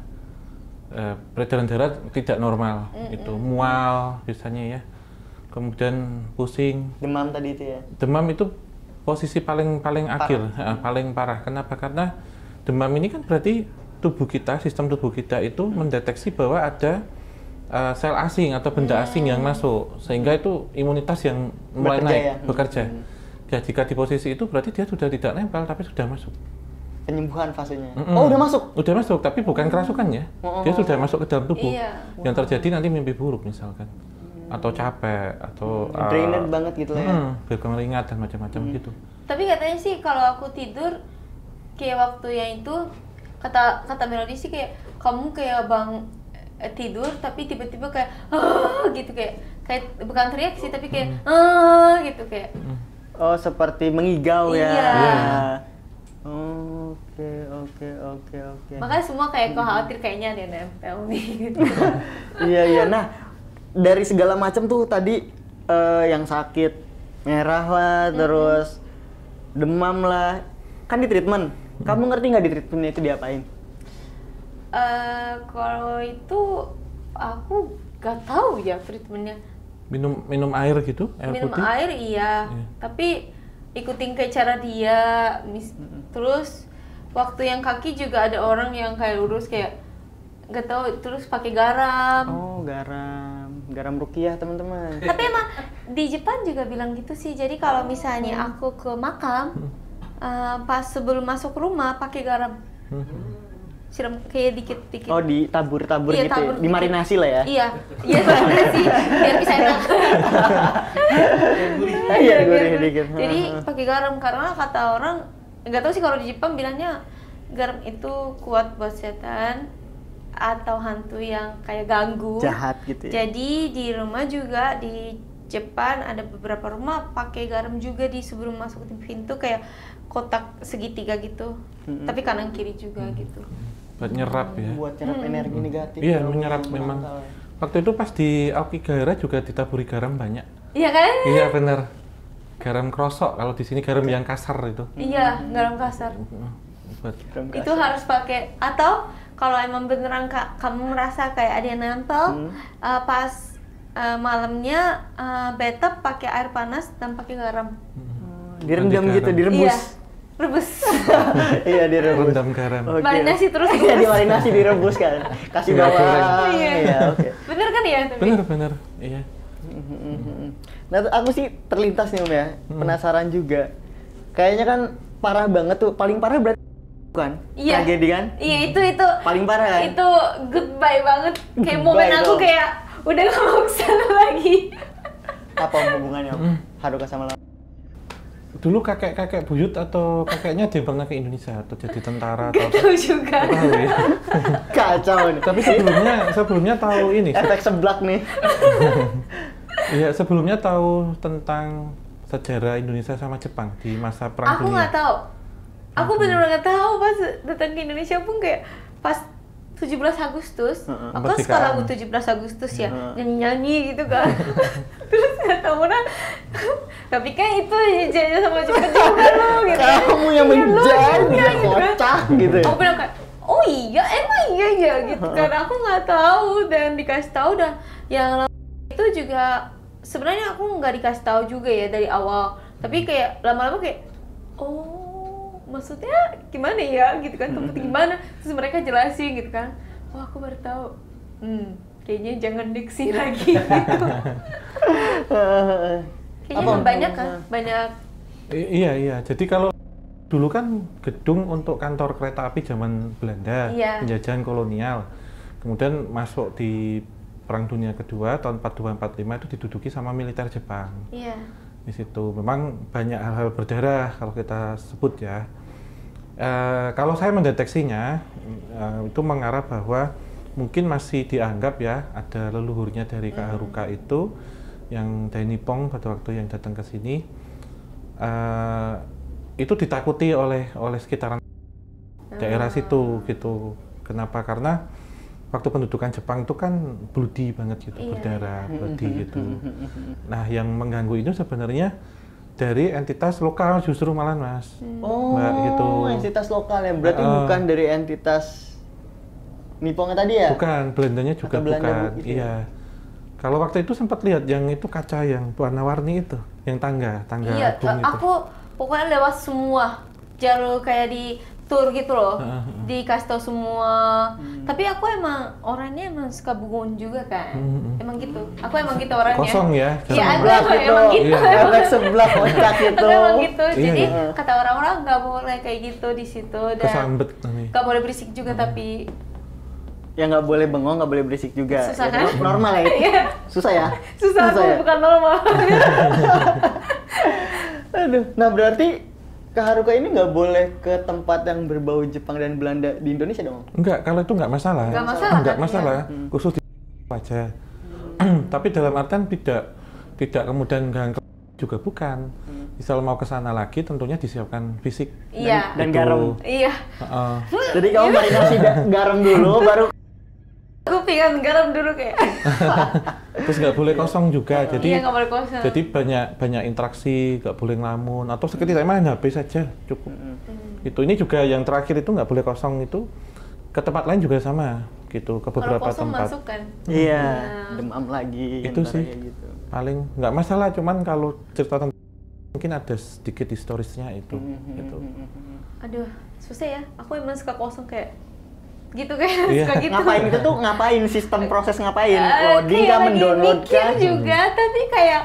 Peredaran darah tidak normal, itu mual biasanya ya. Kemudian pusing, Demam tadi itu ya? demam itu posisi paling akhir, paling parah. Kenapa? Karena demam ini kan berarti sistem tubuh kita itu mendeteksi bahwa ada sel asing atau benda asing yang masuk, sehingga itu imunitas yang mulai Bekerja naik, ya? bekerja. Ya, jika di posisi itu berarti dia sudah tidak nempel, tapi sudah masuk. Penyembuhan fasenya. Oh, udah masuk? Udah masuk, tapi bukan kerasukan ya. Dia sudah masuk ke dalam tubuh. Iya. Yang terjadi nanti mimpi buruk misalkan, atau capek, atau Drained banget gitu lah ya? berkeringat dan macam-macam gitu. Tapi katanya sih kalau aku tidur kayak waktu yang itu kata Melody sih kayak kamu kayak tidur tapi tiba-tiba kayak gitu kayak bukan teriak sih tapi kayak gitu kayak. Oh, seperti mengigau ya? Iya. Oke. Makanya semua kayak khawatir kayaknya ada yang nempel nih gitu. Iya. Nah, dari segala macam tuh tadi yang sakit, merah lah, terus demam lah, kan di treatment. Kamu ngerti nggak di treatmentnya itu diapain? Kalau itu aku gak tahu ya treatmentnya. Minum air gitu, air Minum putih. air iya, tapi ikutin kayak cara dia. Terus waktu yang kaki juga ada orang yang kayak urus kayak gak tahu terus pakai garam. Oh, garam rukiah teman-teman. Tapi emang di Jepang juga bilang gitu sih. Jadi kalau misalnya aku ke makam, pas sebelum masuk rumah pakai garam, siram kayak dikit-dikit. Oh, ditabur-tabur Iya, gitu, tabur ya? Dimarinasi lah ya? Iya, marinasi biar bisa enak. Iya, digoreng dikit. Jadi pakai garam karena kata orang nggak tahu sih kalau di Jepang bilangnya garam itu kuat buat setan atau hantu yang kayak ganggu. Jahat gitu ya? Jadi di rumah juga di Jepang ada beberapa rumah pakai garam juga di sebelum masuk pintu kayak kotak segitiga gitu. Tapi kanan kiri juga gitu. Buat nyerap ya. Buat nyerap energi negatif. Iya, kalau menyerap mental memang. ya. Waktu itu pas di Aokigahara juga ditaburi garam banyak. Iya kan? Iya benar. Garam krosok, kalau di sini garam yang kasar itu. Iya, garam kasar. Buat Garam Itu kasar. harus pakai atau kalau emang beneran kamu merasa kayak ada yang nempel pas malamnya bathtub pakai air panas dan pakai garam. Direndam Mandi gitu, garam. direbus. Iya, rebus. Iya, direbus. rendam garam. Oke. Marinasi terus. Iya, dimarinasi, direbus kan. Kasih Tinggal bawang. goreng. Iya, oke. Bener kan ya? Tapi? Benar. Iya. Nah, aku sih terlintas nih Om ya, penasaran juga. Kayaknya kan parah banget tuh, paling parah berarti bukan? Iya. Tragedi kan? Iya itu Paling parah kan? itu goodbye banget kayak Goodbye momen aku dong. kayak udah gak mau kesana lagi. Apa hubungannya Om? Haruka sama Lam? Dulu kakek buyut atau kakeknya dia pernah ke Indonesia atau jadi tentara atau Gak tahu juga. Nggak tahu ya. Kacau nih. Tapi sebelumnya tahu ini. Efek seblak nih. Iya, sebelumnya tahu tentang sejarah Indonesia sama Jepang di masa Perang Aku Dunia. nggak tahu. Aku bener-bener nggak tahu pas datang ke Indonesia pun kayak pas 17 Agustus. Aku kan suka lagu 17 Agustus ya, nyanyi-nyanyi gitu kan. Terus nggak tahu mana. Tapi kan itu jajah sama Jepang juga loh gitu. Kamu yang menjadi Iya, gitu kan. kocak gitu ya. Aku bilang kayak, oh iya, emang iya ya gitu kan. Aku nggak tahu dan dikasih tahu dan yang itu juga sebenarnya aku nggak dikasih tahu juga ya dari awal. Tapi kayak lama-lama kayak, oh maksudnya gimana ya gitu kan, seperti gimana? Terus mereka jelasin gitu kan. Oh aku baru tahu. Kayaknya jangan diksi lagi gitu. Kayaknya Apa? banyak kan, banyak. Iya. Jadi kalau dulu kan gedung untuk kantor kereta api zaman Belanda, Iya. penjajahan kolonial. Kemudian masuk di Perang Dunia Kedua tahun 42-45 itu diduduki sama militer Jepang. Iya. Di situ memang banyak hal-hal berdarah kalau kita sebut ya. Kalau saya mendeteksinya itu mengarah bahwa mungkin masih dianggap ya ada leluhurnya dari Kak Haruka itu yang Dai Nippon pada waktu yang datang ke sini itu ditakuti oleh sekitaran daerah situ gitu. Kenapa? Karena waktu pendudukan Jepang itu kan bloody banget gitu, berdarah, bloody gitu. Nah, yang mengganggu itu sebenarnya dari entitas lokal justru malah Mas. Mbak, gitu. Entitas lokal ya, berarti bukan dari entitas Nippon tadi ya? Bukan, Belandanya juga bukan. Gitu. Iya. Kalau waktu itu sempat lihat yang itu kaca yang warna-warni itu, yang tangga Iya, agung itu. aku pokoknya lewat semua jalur kayak di tour gitu loh, dikasih tahu semua. Tapi aku emang orangnya emang suka bungun juga kan, emang gitu. Aku emang gitu orangnya. Kosong ya? Iya, aku Sebelah gitu. emang gitu. Iya. Efek sebelah kocak gitu. Aku emang gitu. Iya, Jadi iya. kata orang-orang nggak boleh kayak gitu di situ dan Kesambet nih. nggak boleh berisik juga tapi Ya nggak boleh bengong, nggak boleh berisik juga. Susah Ya, kan? normal ya? Iya. Susah ya? susah aku ya? bukan normal. Aduh, nah berarti Kak Haruka ini nggak boleh ke tempat yang berbau Jepang dan Belanda di Indonesia dong? Enggak, kalau itu enggak masalah. Nggak masalah, Enggak kan? masalah. Khusus di aja. Tapi dalam artian tidak kemudian ganggu juga bukan. Misal mau ke sana lagi tentunya disiapkan fisik. Iya. Dan Gitu. garam. Iya. Heeh. Jadi kamu marinasi garam dulu, baru Aku pengen garam dulu kayak. Terus nggak boleh kosong juga. Jadi Iya, nggak boleh kosong. Jadi banyak interaksi, nggak boleh ngelamun atau sekedar main HP saja cukup. Itu ini juga yang terakhir itu nggak boleh kosong itu ke tempat lain juga sama gitu ke Kalau beberapa kosong tempat. masuk kan. iya, Nah. demam lagi. Itu ntar sih. kayak gitu. Paling nggak masalah, cuman kalau cerita tentang mungkin ada sedikit historisnya itu gitu. Aduh, susah ya. Aku emang suka kosong kayak gitu kayak Iya. suka gitu. Ngapain itu tuh ngapain sistem proses ngapain? Loading Kayak kah, lagi mendownload mikir kah? juga, tapi kayak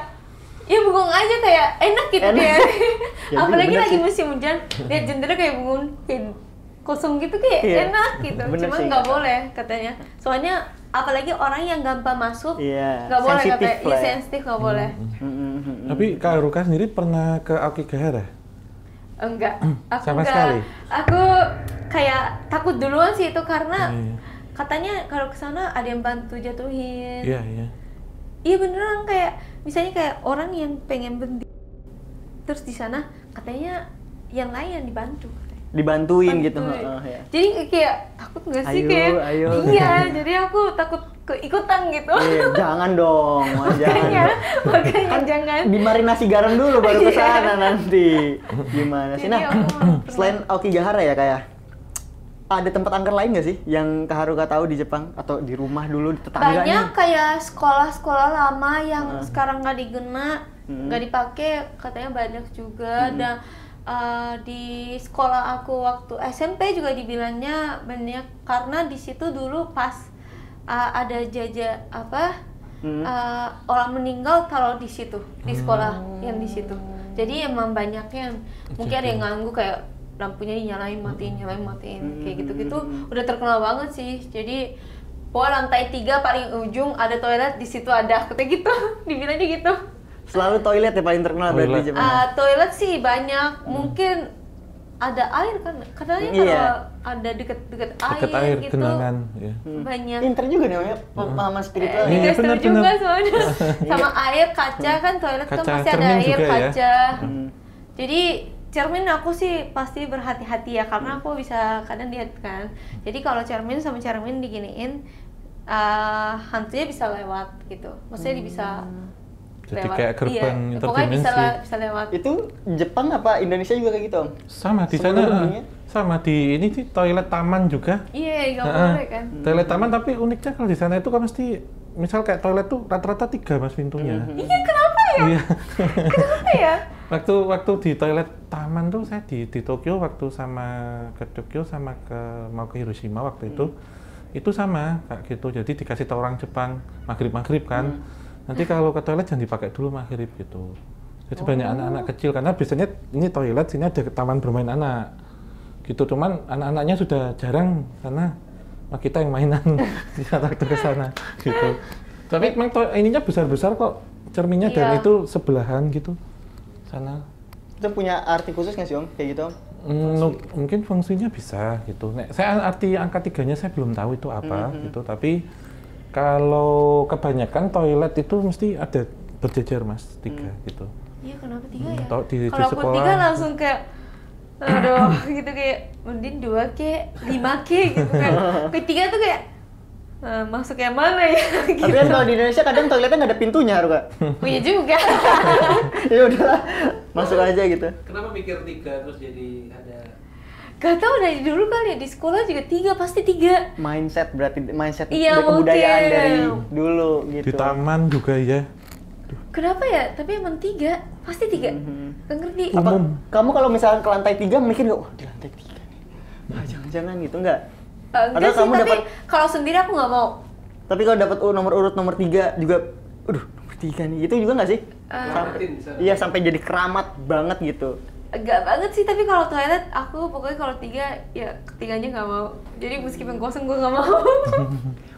ya bengong aja kayak enak gitu Enak. kayak. Ya, Apalagi bener lagi sih. musim hujan, lihat jendela kayak bengong kayak kosong gitu kayak Iya. enak gitu. Bener Cuma sih, nggak Kak. boleh katanya. Soalnya apalagi orang yang gampang masuk Iya, nggak boleh sensitif katanya. Iya lah ya. sensitif nggak boleh. Tapi Kak Haruka sendiri pernah ke Aokigahara? Enggak, aku Sama enggak. sekali? Aku kayak takut duluan sih itu karena Iya. katanya kalau ke sana ada yang bantu jatuhin. Iya, iya. Iya beneran kayak misalnya kayak orang yang pengen berhenti terus di sana katanya yang lain yang dibantu. Dibantuin gitu. Bantuin. Ya. Jadi kayak takut nggak sih Ayo, kayak ayo. iya jadi aku takut keikutan gitu. Iya, jangan dong, makanya jangan. Kan jangan. dimarinasi garam dulu baru ke Iya. sana nanti. Gimana sih? Jadi Nah, aku selain Aokigahara ya kayak ada tempat angker lain nggak sih yang Kak Haruka tahu di Jepang atau di rumah dulu di tetangganya? Banyak kayak sekolah-sekolah lama yang sekarang nggak diguna, nggak dipakai, katanya banyak juga. Dan di sekolah aku waktu SMP juga dibilangnya banyak karena di situ dulu pas ada jajah orang meninggal taruh di situ di sekolah yang di situ. Jadi emang banyak yang mungkin ada yang nganggu kayak lampunya dinyalain matiin kayak gitu-gitu udah terkenal banget sih. Jadi pokoknya lantai 3 paling ujung ada toilet, di situ ada kayak gitu. Dibilangnya gitu. Selalu toilet ya paling terkenal berarti di Toilet. Jepang. Toilet sih banyak, mungkin ada air kan. Katanya kalau Iya. ada deket-deket Dekat air air, gitu genangan ya. banyak. Pinter juga nih namanya pemahaman spiritual. Iya, Dikasih tahu benar, juga benar. soalnya sama air kaca kan toilet kan Kaca, pasti ada cermin air juga ya. kaca. Jadi cermin aku sih pasti berhati-hati ya karena aku bisa kadang lihat kan. Jadi kalau cermin sama cermin diginiin hantunya bisa lewat gitu. Maksudnya dia bisa Jadi lewat. kayak gerbang iya, pokoknya bisa, interdimensi. bisa lewat. Itu Jepang apa Indonesia juga kayak gitu, Om? Sama di Seluruh sana, dunia? sama di ini sih toilet taman juga. Iya, nggak Heeh. boleh kan. Toilet taman tapi uniknya kalau di sana itu kan mesti misal kayak toilet tuh rata-rata 3 mas pintunya. Iya, kenapa ya? Iya. Kenapa ya? waktu di toilet taman tuh saya di Tokyo waktu sama ke Tokyo sama mau ke Hiroshima waktu itu sama kayak gitu. Jadi dikasih tahu orang Jepang maghrib kan. Nanti kalau ke toilet jangan dipakai dulu maghrib gitu. Jadi banyak anak-anak kecil karena biasanya ini toilet sini ada taman bermain anak gitu. Cuman anak-anaknya sudah jarang karena kita yang mainan di saat waktu ke sana gitu. Tapi memang ininya besar-besar kok cerminnya dan Iya. itu sebelahan gitu sana. Itu punya arti khusus nggak sih, Om? Kayak gitu, Om? Mungkin fungsinya bisa gitu. Saya arti angka 3-nya saya belum tahu itu apa gitu. Tapi kalau kebanyakan toilet itu mesti ada berjejer mas, 3 gitu. Iya kenapa 3 ya? Di Kalau aku sekolah 3 langsung kayak aduh gitu kayak mending 2 ke 5 ke gitu kan. Ketiga tuh kayak masuk yang mana ya? Gitu. Tapi kan kalau di Indonesia kadang toiletnya nggak ada pintunya, Haruka. Oh iya juga. Ya udahlah, masuk aja gitu. Kenapa mikir 3 terus jadi ada Gak tau dari dulu kali ya, di sekolah juga 3, pasti 3. Mindset berarti, mindset Iya, kebudayaan mungkin. dari dulu gitu. Di taman juga ya. Kenapa ya? Tapi emang 3, pasti 3. Gak ngerti. Apa kamu kalau misalnya ke lantai 3 mikir nggak, wah di lantai 3 nih, jangan-jangan gitu nggak? Enggak Padahal sih, kamu tapi dapat- kalau sendiri aku nggak mau. Tapi kalau dapat nomor urut nomor 3 juga, nomor 3 nih, itu juga nggak sih? Dapetin di sana? Iya, sampai jadi keramat banget gitu. Enggak banget sih, tapi kalau toilet aku pokoknya kalau 3 ya ketiganya nggak mau. Jadi meskipun kosong gue nggak mau.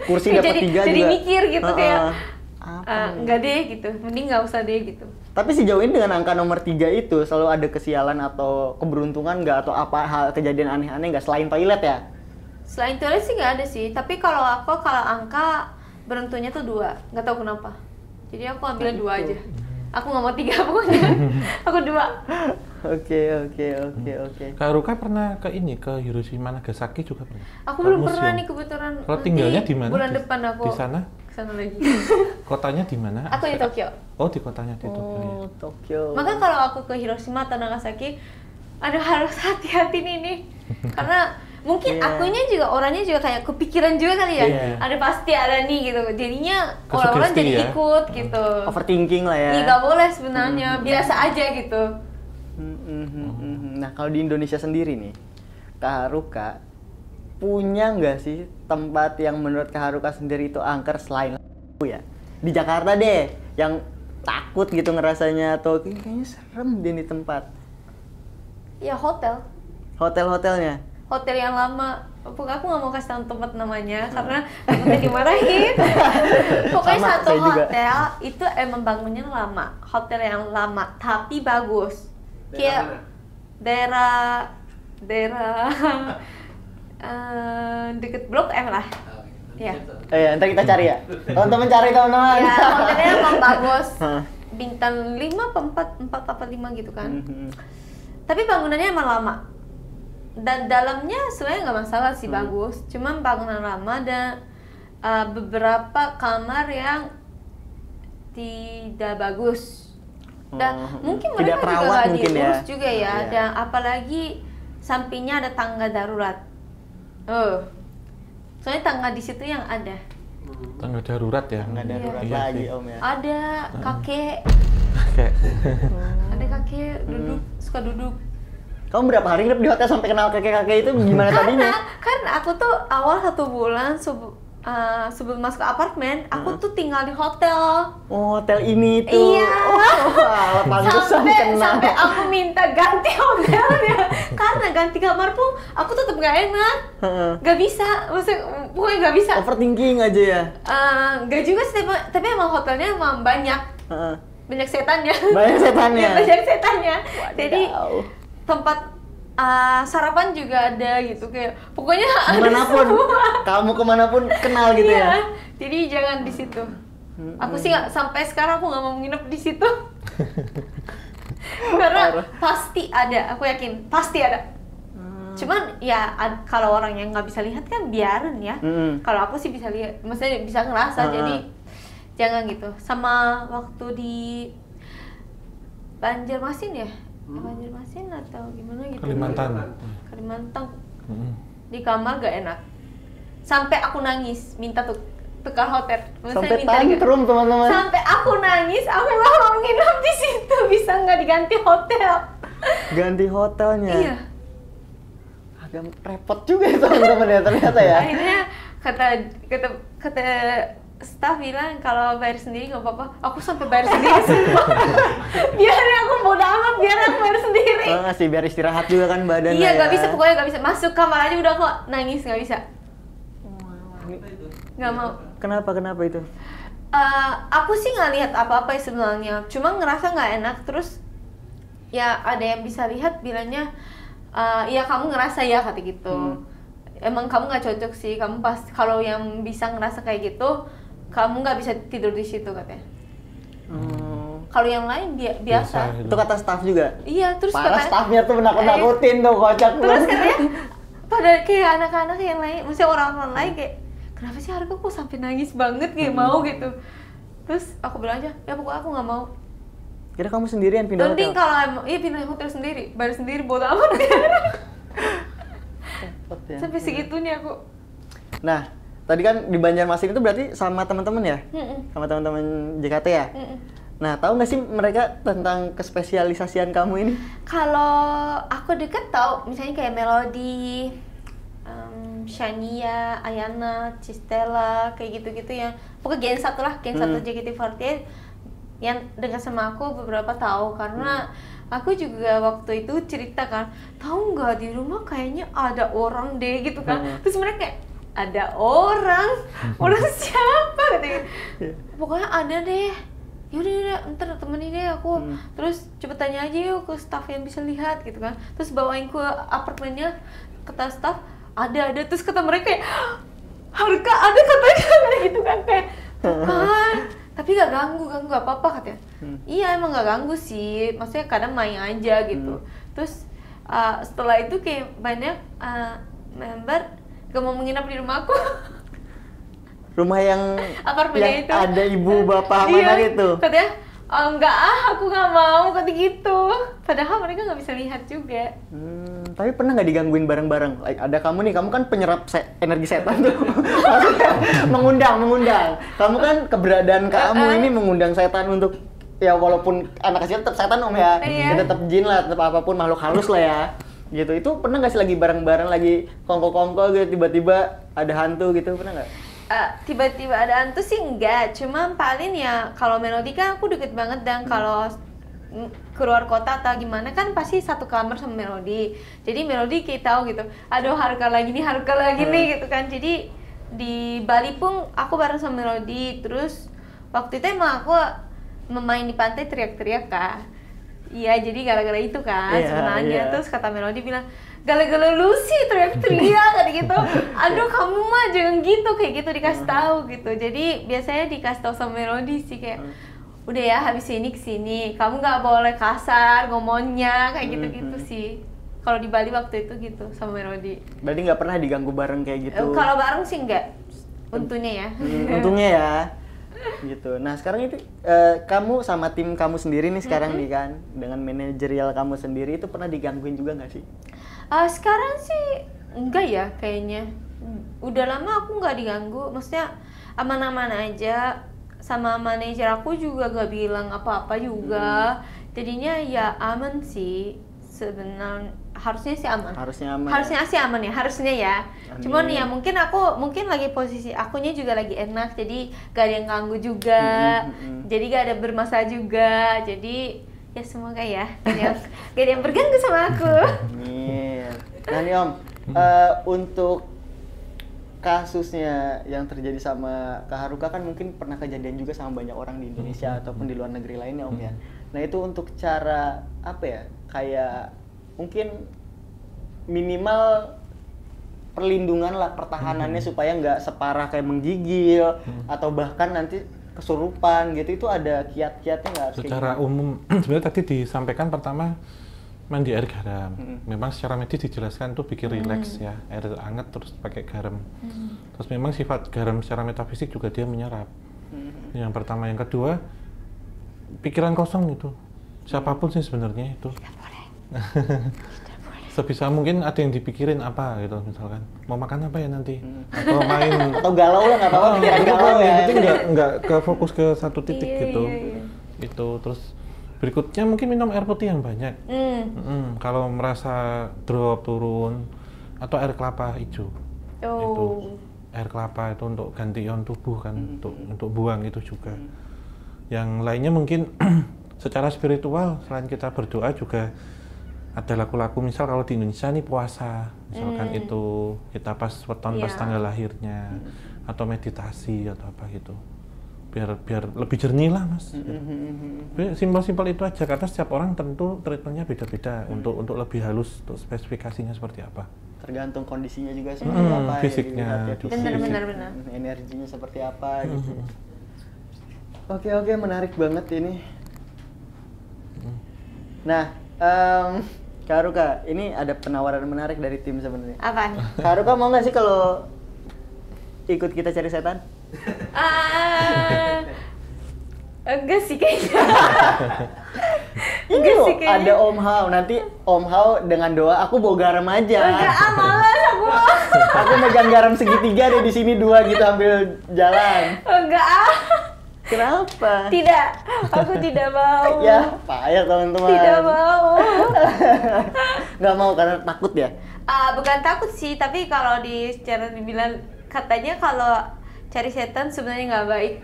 Kursi dapat 3 juga. Jadi mikir gitu kayak apa enggak deh gitu, mending nggak usah deh gitu. Tapi sejauh ini dengan angka nomor 3 itu selalu ada kesialan atau keberuntungan nggak, atau apa hal kejadian aneh-aneh nggak selain toilet ya? Selain toilet sih nggak ada sih, tapi kalau angka beruntungnya tuh 2, nggak tahu kenapa. Jadi aku ambil 2 aja. Aku nggak mau 3 pokoknya. Aku 2. Oke. Kak Haruka pernah ke Hiroshima Nagasaki juga pernah? Aku Ke belum museum. pernah nih kebetulan. Kalau Nanti tinggalnya di mana? Bulan depan aku Di sana? kesana lagi. Kotanya di mana? Aku di Tokyo. Oh, di kotanya di Tokyo. Ya. Oh, Tokyo. Maka kalau aku ke Hiroshima atau Nagasaki, aduh harus hati-hati nih. Karena mungkin Iya. akunya juga, orangnya juga kayak kepikiran juga kali ya. Iya. Ada pasti ada nih gitu. Jadinya Kesugesti orang-orang jadi ya. ikut gitu. Overthinking lah ya. Iya nggak boleh sebenarnya, biasa aja gitu. Nah, kalau di Indonesia sendiri nih, Kak Haruka punya nggak sih tempat yang menurut Kak Haruka sendiri itu angker selain ya? Di Jakarta deh, yang takut gitu ngerasanya atau kayaknya serem deh di tempat. Ya hotel. Hotel-hotelnya. Hotel yang lama. Pokoknya aku nggak mau kasih tahu tempat namanya karena takutnya dimarahin. Pokoknya Sama, satu saya juga. hotel itu emang bangunnya lama. Hotel yang lama tapi bagus. Daerah Kayak mana? daerah deket Blok M lah. Iya. Ntar kita cari ya. Teman-teman cari teman-teman. Ya hotelnya emang bagus. Hah. Bintang 5 apa 4 apa 5 gitu kan. Mhm. Tapi bangunannya emang lama. Dan dalamnya sebenarnya nggak masalah sih, bagus. Cuman bangunan lama dan beberapa kamar yang tidak bagus. Dan mungkin Tidak mereka juga terawat nggak mungkin ya. diurus juga ya. Iya. Dan apalagi sampingnya ada tangga darurat. Soalnya tangga di situ yang ada. Tangga darurat ya? Nggak darurat Iya lagi sih. Om ya. Ada kakek, Kayak ada kakek duduk, suka duduk. Kamu berapa hari nginep di hotel sampai kenal kakek-kakek itu gimana tadinya? Karena aku tuh awal 1 bulan sebelum masuk ke apartemen, aku tuh tinggal di hotel. Oh, hotel ini tuh. Iya. Oh, pantesan kenal. sampai aku minta ganti hotelnya. Karena ganti kamar pun aku tetap gak enak. Heeh. Gak bisa, maksudnya pokoknya gak bisa. Overthinking aja ya. Gak juga sih, tapi emang hotelnya emang banyak. Heeh. Banyak setannya. Banyak setannya. Iya, banyak setannya. Jadi Wadidaw. tempat sarapan juga ada gitu, kayak pokoknya ada Kemanapun, semua. kamu kemanapun kenal gitu Iya, ya. jadi jangan di situ. Aku sih nggak, sampai sekarang aku nggak mau nginep di situ. Karena pasti ada, aku yakin pasti ada. Cuman ya kalau orang yang nggak bisa lihat kan biarin ya. Kalau aku sih bisa lihat, maksudnya bisa ngerasa, jadi jangan gitu. Sama waktu di Banjarmasin ya, Banjarmasin atau gimana gitu. Kalimantan. Di kamar gak enak. Sampai aku nangis, minta tukar hotel. Maksudnya Sampai minta tantrum teman-teman. Sampai aku nangis, aku nggak mau nginep di situ. Bisa nggak diganti hotel? Ganti hotelnya. Iya. Agak repot juga ya teman-teman ya ternyata ya. Akhirnya kata staff bilang kalau bayar sendiri nggak apa-apa. Aku sampai bayar sendiri semua. Biar aku bodo amat, biar aku bayar sendiri. Ngasih biar istirahat juga kan badannya. Iya, nggak ya. bisa, pokoknya nggak bisa. Masuk kamar aja udah kok nangis, nggak bisa. Nggak mau. Kenapa itu? Aku sih nggak lihat apa-apa ya sebenarnya. Cuma ngerasa nggak enak. Terus ya ada yang bisa lihat bilangnya, ya kamu ngerasa ya kata gitu. Emang kamu nggak cocok sih. Kamu pas kalau yang bisa ngerasa kayak gitu, kamu nggak bisa tidur di situ katanya. Kalau yang lain biasa. Itu kata staff juga. Iya, terus Parah katanya staffnya tuh menakut-nakutin tuh, kocak terus tuh. katanya pada kayak anak-anak yang lain, maksudnya orang-orang lain kayak kenapa sih Haruka kok sampai nangis banget kayak mau gitu. Terus aku bilang aja, ya pokoknya aku nggak mau. Kira kamu sendirian pindah Penting hotel? kalau iya pindah hotel sendiri, bayar sendiri bodo amat. Repot ya. Sampai segitunya aku. Nah, tadi kan di Banjarmasin itu berarti sama teman-teman ya? Mm-mm. Sama teman-teman JKT ya? Mm-mm. Nah, tahu nggak sih mereka tentang kespesialisasian kamu ini? Kalau aku deket tau, misalnya kayak Melody, Shania, Ayana, Cistella, kayak gitu-gitu yang pokoknya Gen 1 lah, Gen 1 JKT48 yang dekat sama aku beberapa tahu karena aku juga waktu itu cerita kan, tahu nggak di rumah kayaknya ada orang deh gitu kan, terus mereka kayak ada orang siapa katanya, pokoknya ada deh. Yaudah, ntar temenin deh aku. Terus coba tanya aja yuk ke staff yang bisa lihat gitu kan. Terus bawain ke apartemennya, kata staff ada. Terus kata mereka kayak Haruka ada katanya kayak gitu kan kayak bukan. Tapi gak ganggu gak apa-apa katanya. Iya emang gak ganggu sih. Maksudnya kadang main aja gitu. Terus setelah itu kayak banyak member gak mau menginap di rumah aku. Rumah yang Apartemennya itu ada ibu bapak mana gitu? Katanya enggak aku nggak mau kata gitu. Padahal mereka nggak bisa lihat juga. Tapi pernah nggak digangguin bareng-bareng? Ada kamu nih, kamu kan penyerap energi setan tuh. Maksudnya mengundang. Kamu kan keberadaan kamu ini mengundang setan untuk ya walaupun anak kecil tetap setan ya. Iya. Ya tetap jin lah, tetap apapun makhluk halus lah ya. Gitu. Itu pernah nggak sih lagi bareng-bareng lagi kongko-kongko gitu tiba-tiba ada hantu gitu, pernah nggak? Tiba-tiba ada hantu sih enggak, cuma paling ya kalau Melody kan aku deket banget dan kalau keluar kota atau gimana kan pasti satu kamar sama Melody. Jadi Melody kayak tahu gitu, aduh Haruka lagi nih gitu kan. Jadi di Bali pun aku bareng sama Melody. Terus waktu itu emang aku main di pantai teriak-teriak kak. Iya jadi gara-gara itu kan sebenarnya. Terus kata Melody bilang gara-gara lu sih teriak-teriak kayak gitu. Aduh kamu mah jangan gitu, kayak gitu dikasih tahu gitu. Jadi biasanya dikasih tahu sama Melody sih kayak udah ya habis ini kesini, kamu nggak boleh kasar ngomongnya kayak gitu-gitu sih. Kalau di Bali waktu itu gitu sama Melody. Berarti nggak pernah diganggu bareng kayak gitu? Kalau bareng sih enggak, untungnya ya. Untungnya ya. Gitu. Nah sekarang itu kamu sama tim kamu sendiri nih sekarang nih kan, dengan manajerial kamu sendiri itu pernah digangguin juga nggak sih? Sekarang sih enggak ya kayaknya. Udah lama aku nggak diganggu, maksudnya aman-aman aja. Sama manajer aku juga gak bilang apa-apa juga. Jadinya ya aman sih sebenarnya. Harusnya sih aman. Harusnya sih aman ya, harusnya ya. Amin. Cuman ya mungkin lagi posisi akunya juga lagi enak, jadi gak ada yang ganggu juga. Jadi gak ada bermasalah juga. Jadi ya semoga ya gak ada yang berganggu sama aku. Amin. Nah nih Om, untuk kasusnya yang terjadi sama Kak Haruka kan mungkin pernah kejadian juga sama banyak orang di Indonesia ataupun di luar negeri lainnya Om ya. Nah itu untuk cara apa ya, kayak mungkin minimal perlindungan lah, pertahanannya supaya nggak separah kayak menggigil atau bahkan nanti kesurupan gitu, itu ada kiat-kiatnya nggak? Secara umum sebenarnya tadi disampaikan pertama mandi air garam. Memang secara medis dijelaskan tuh bikin rileks ya, air hangat terus pakai garam. Terus memang sifat garam secara metafisik juga dia menyerap. Yang pertama, yang kedua pikiran kosong itu. Siapapun sih sebenarnya itu. Sebisa mungkin ada yang dipikirin apa gitu, misalkan mau makan apa ya nanti, atau main atau galau lah nggak apa-apa, pikiran galau ya. Yang penting nggak ke fokus ke satu titik gitu. Itu terus berikutnya mungkin minum air putih yang banyak. Kalau merasa drop turun atau air kelapa hijau. Itu air kelapa itu untuk ganti ion tubuh kan, untuk buang itu juga. Yang lainnya mungkin secara spiritual selain kita berdoa juga ada laku-laku, misal kalau di Indonesia nih puasa, misalkan itu kita pas weton pas tanggal lahirnya, atau meditasi atau apa gitu. Biar lebih jernih lah mas. Simpel-simpel itu aja, karena setiap orang tentu treatmentnya beda-beda untuk lebih halus, untuk spesifikasinya seperti apa. Tergantung kondisinya juga seperti apa, fisiknya, benar. Energinya seperti apa gitu. Oke, menarik banget ini. Nah, Kak Haruka, ini ada penawaran menarik dari tim sebenarnya. Apaan? Kak Haruka mau nggak sih kalau ikut kita cari setan? Enggak sih kayaknya. Ini Enggak loh, sih kayaknya. ada Om Hao. Nanti Om Hao dengan doa, aku bawa garam aja. Enggak, malas aku. Aku megang garam segitiga deh di sini 2 gitu ambil jalan. Enggak. Kenapa? Tidak, aku tidak mau. Ya, payah teman-teman. Tidak mau. Nggak mau karena takut ya? Bukan takut sih, tapi kalau secara dibilang katanya kalau cari setan sebenarnya nggak baik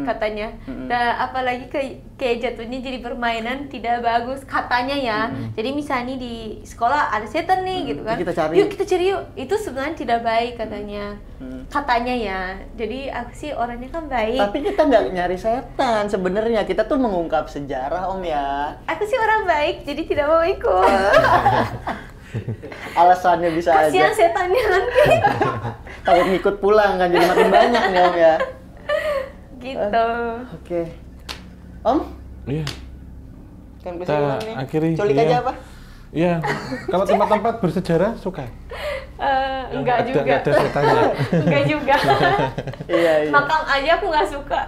katanya. Dan apalagi kayak jatuhnya jadi permainan tidak bagus katanya ya. Jadi misalnya di sekolah ada setan nih gitu kan. Kita cari. Yuk kita cari yuk. Itu sebenarnya tidak baik katanya. Katanya ya. Jadi aku sih orangnya kan baik. Tapi kita nggak nyari setan sebenarnya. Kita tuh mengungkap sejarah Om ya. Aku sih orang baik, jadi tidak mau ikut. Alasannya bisa Kasihan aja. setannya nanti. Takut ngikut pulang kan jadi makin banyak nih Om ya. Gitu. Oke. Om, Iya. kan Kita akhiri. Culik iya. aja apa? Iya. Kalau tempat-tempat bersejarah suka. Enggak juga. Enggak ada setannya. Enggak juga. Iya, iya. Makam aja aku nggak suka.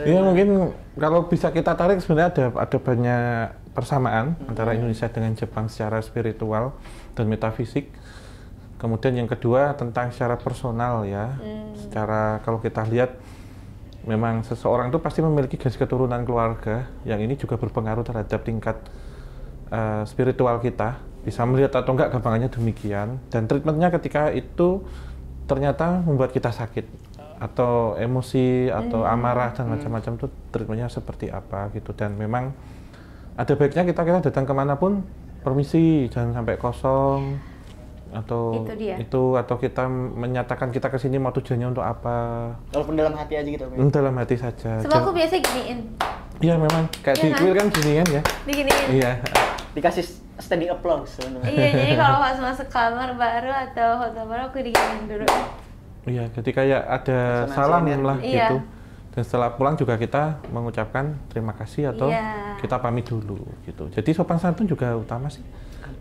Iya mungkin kalau bisa kita tarik sebenarnya ada banyak persamaan antara Indonesia dengan Jepang secara spiritual dan metafisik. Kemudian yang kedua tentang secara personal ya. Secara kalau kita lihat memang seseorang itu pasti memiliki garis keturunan keluarga yang ini juga berpengaruh terhadap tingkat spiritual kita. Bisa melihat atau enggak gampangannya demikian. Dan treatmentnya ketika itu ternyata membuat kita sakit atau emosi atau amarah dan macam-macam itu treatmentnya seperti apa gitu. Dan memang ada baiknya kita datang kemanapun permisi, jangan sampai kosong atau Itu dia. atau kita menyatakan kita kesini mau tujuannya untuk apa. Walaupun dalam hati aja gitu Om. Ya? Dalam hati saja. Sebab aku biasa giniin. Iya memang kayak Iya di kan? kuil kan gini kan ya. Diginiin. Iya. Dikasih standing applause teman-teman. Iya, jadi kalau pas masuk kamar baru atau hotel baru aku diginiin dulu. Iya, jadi kayak ada Resonansi salam energi. lah Iya. gitu. Dan setelah pulang juga kita mengucapkan terima kasih atau Iya. kita pamit dulu gitu. Jadi sopan santun juga utama sih.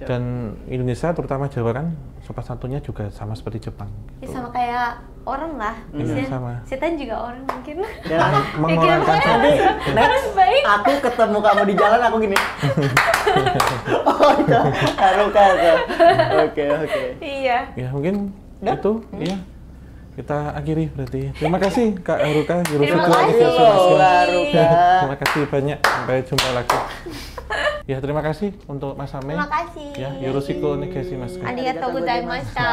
Dan Indonesia terutama Jawa kan sopan santunnya juga sama seperti Jepang. Ya Gitu. sama kayak orang lah. Iya, Setan- sama. Setan juga orang mungkin. Dan Mengorangkan Pikir nanti gue next harus baik. aku ketemu kamu di jalan aku gini. Oh itu Haruka tuh. Oke. Iya. Ya mungkin Udah? itu iya. Kita akhiri berarti. Terima kasih Kak Haruka, Guru Terima Suku, kasih. Inisiasi Mas Gun. Haruka. Terima kasih banyak. Sampai jumpa lagi. Ya terima kasih untuk Mas Ame. Terima kasih. Ya, Yoroshiku Onegaishimasu Mas Gun. Arigatou gozaimashita.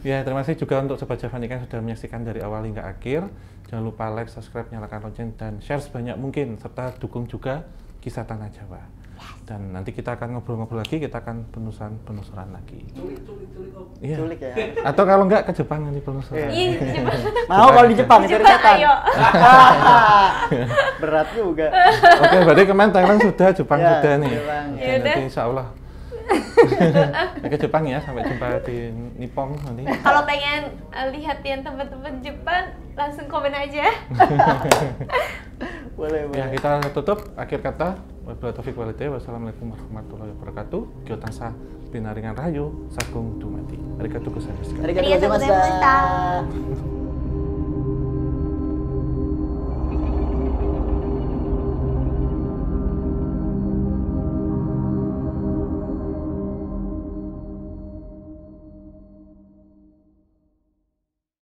Ya, terima kasih juga untuk Sobat Javanika yang sudah menyaksikan dari awal hingga akhir. Jangan lupa like, subscribe, nyalakan lonceng, dan share sebanyak mungkin. Serta dukung juga Kisah Tanah Jawa. Dan nanti kita akan ngobrol-ngobrol lagi, kita akan penelusuran lagi. Culik Om. Iya. Culik ya. Atau kalau enggak ke Jepang nanti penelusuran. Iya, Jepang. Mau kalau di Jepang cari Jepang, setan. ayo. Berat juga. Oke, berarti kemarin Thailand sudah, Jepang Ya, sudah nih. Jepang. Oke, Ya udah. nanti insya Allah. Ke Jepang ya, sampai jumpa di Nippon nanti. Kalau pengen lihat yang tempat-tempat Jepang, langsung komen aja. Boleh. Ya, kita tutup akhir kata. Wabillahi taufiq wal hidayah. Wassalamualaikum warahmatullahi wabarakatuh. Gyotansa Pinaringan Rahayu Sagung Dumadi. Arigatou gozaimasu. Arigatou Arigatou gozaimasu. gozaimashita.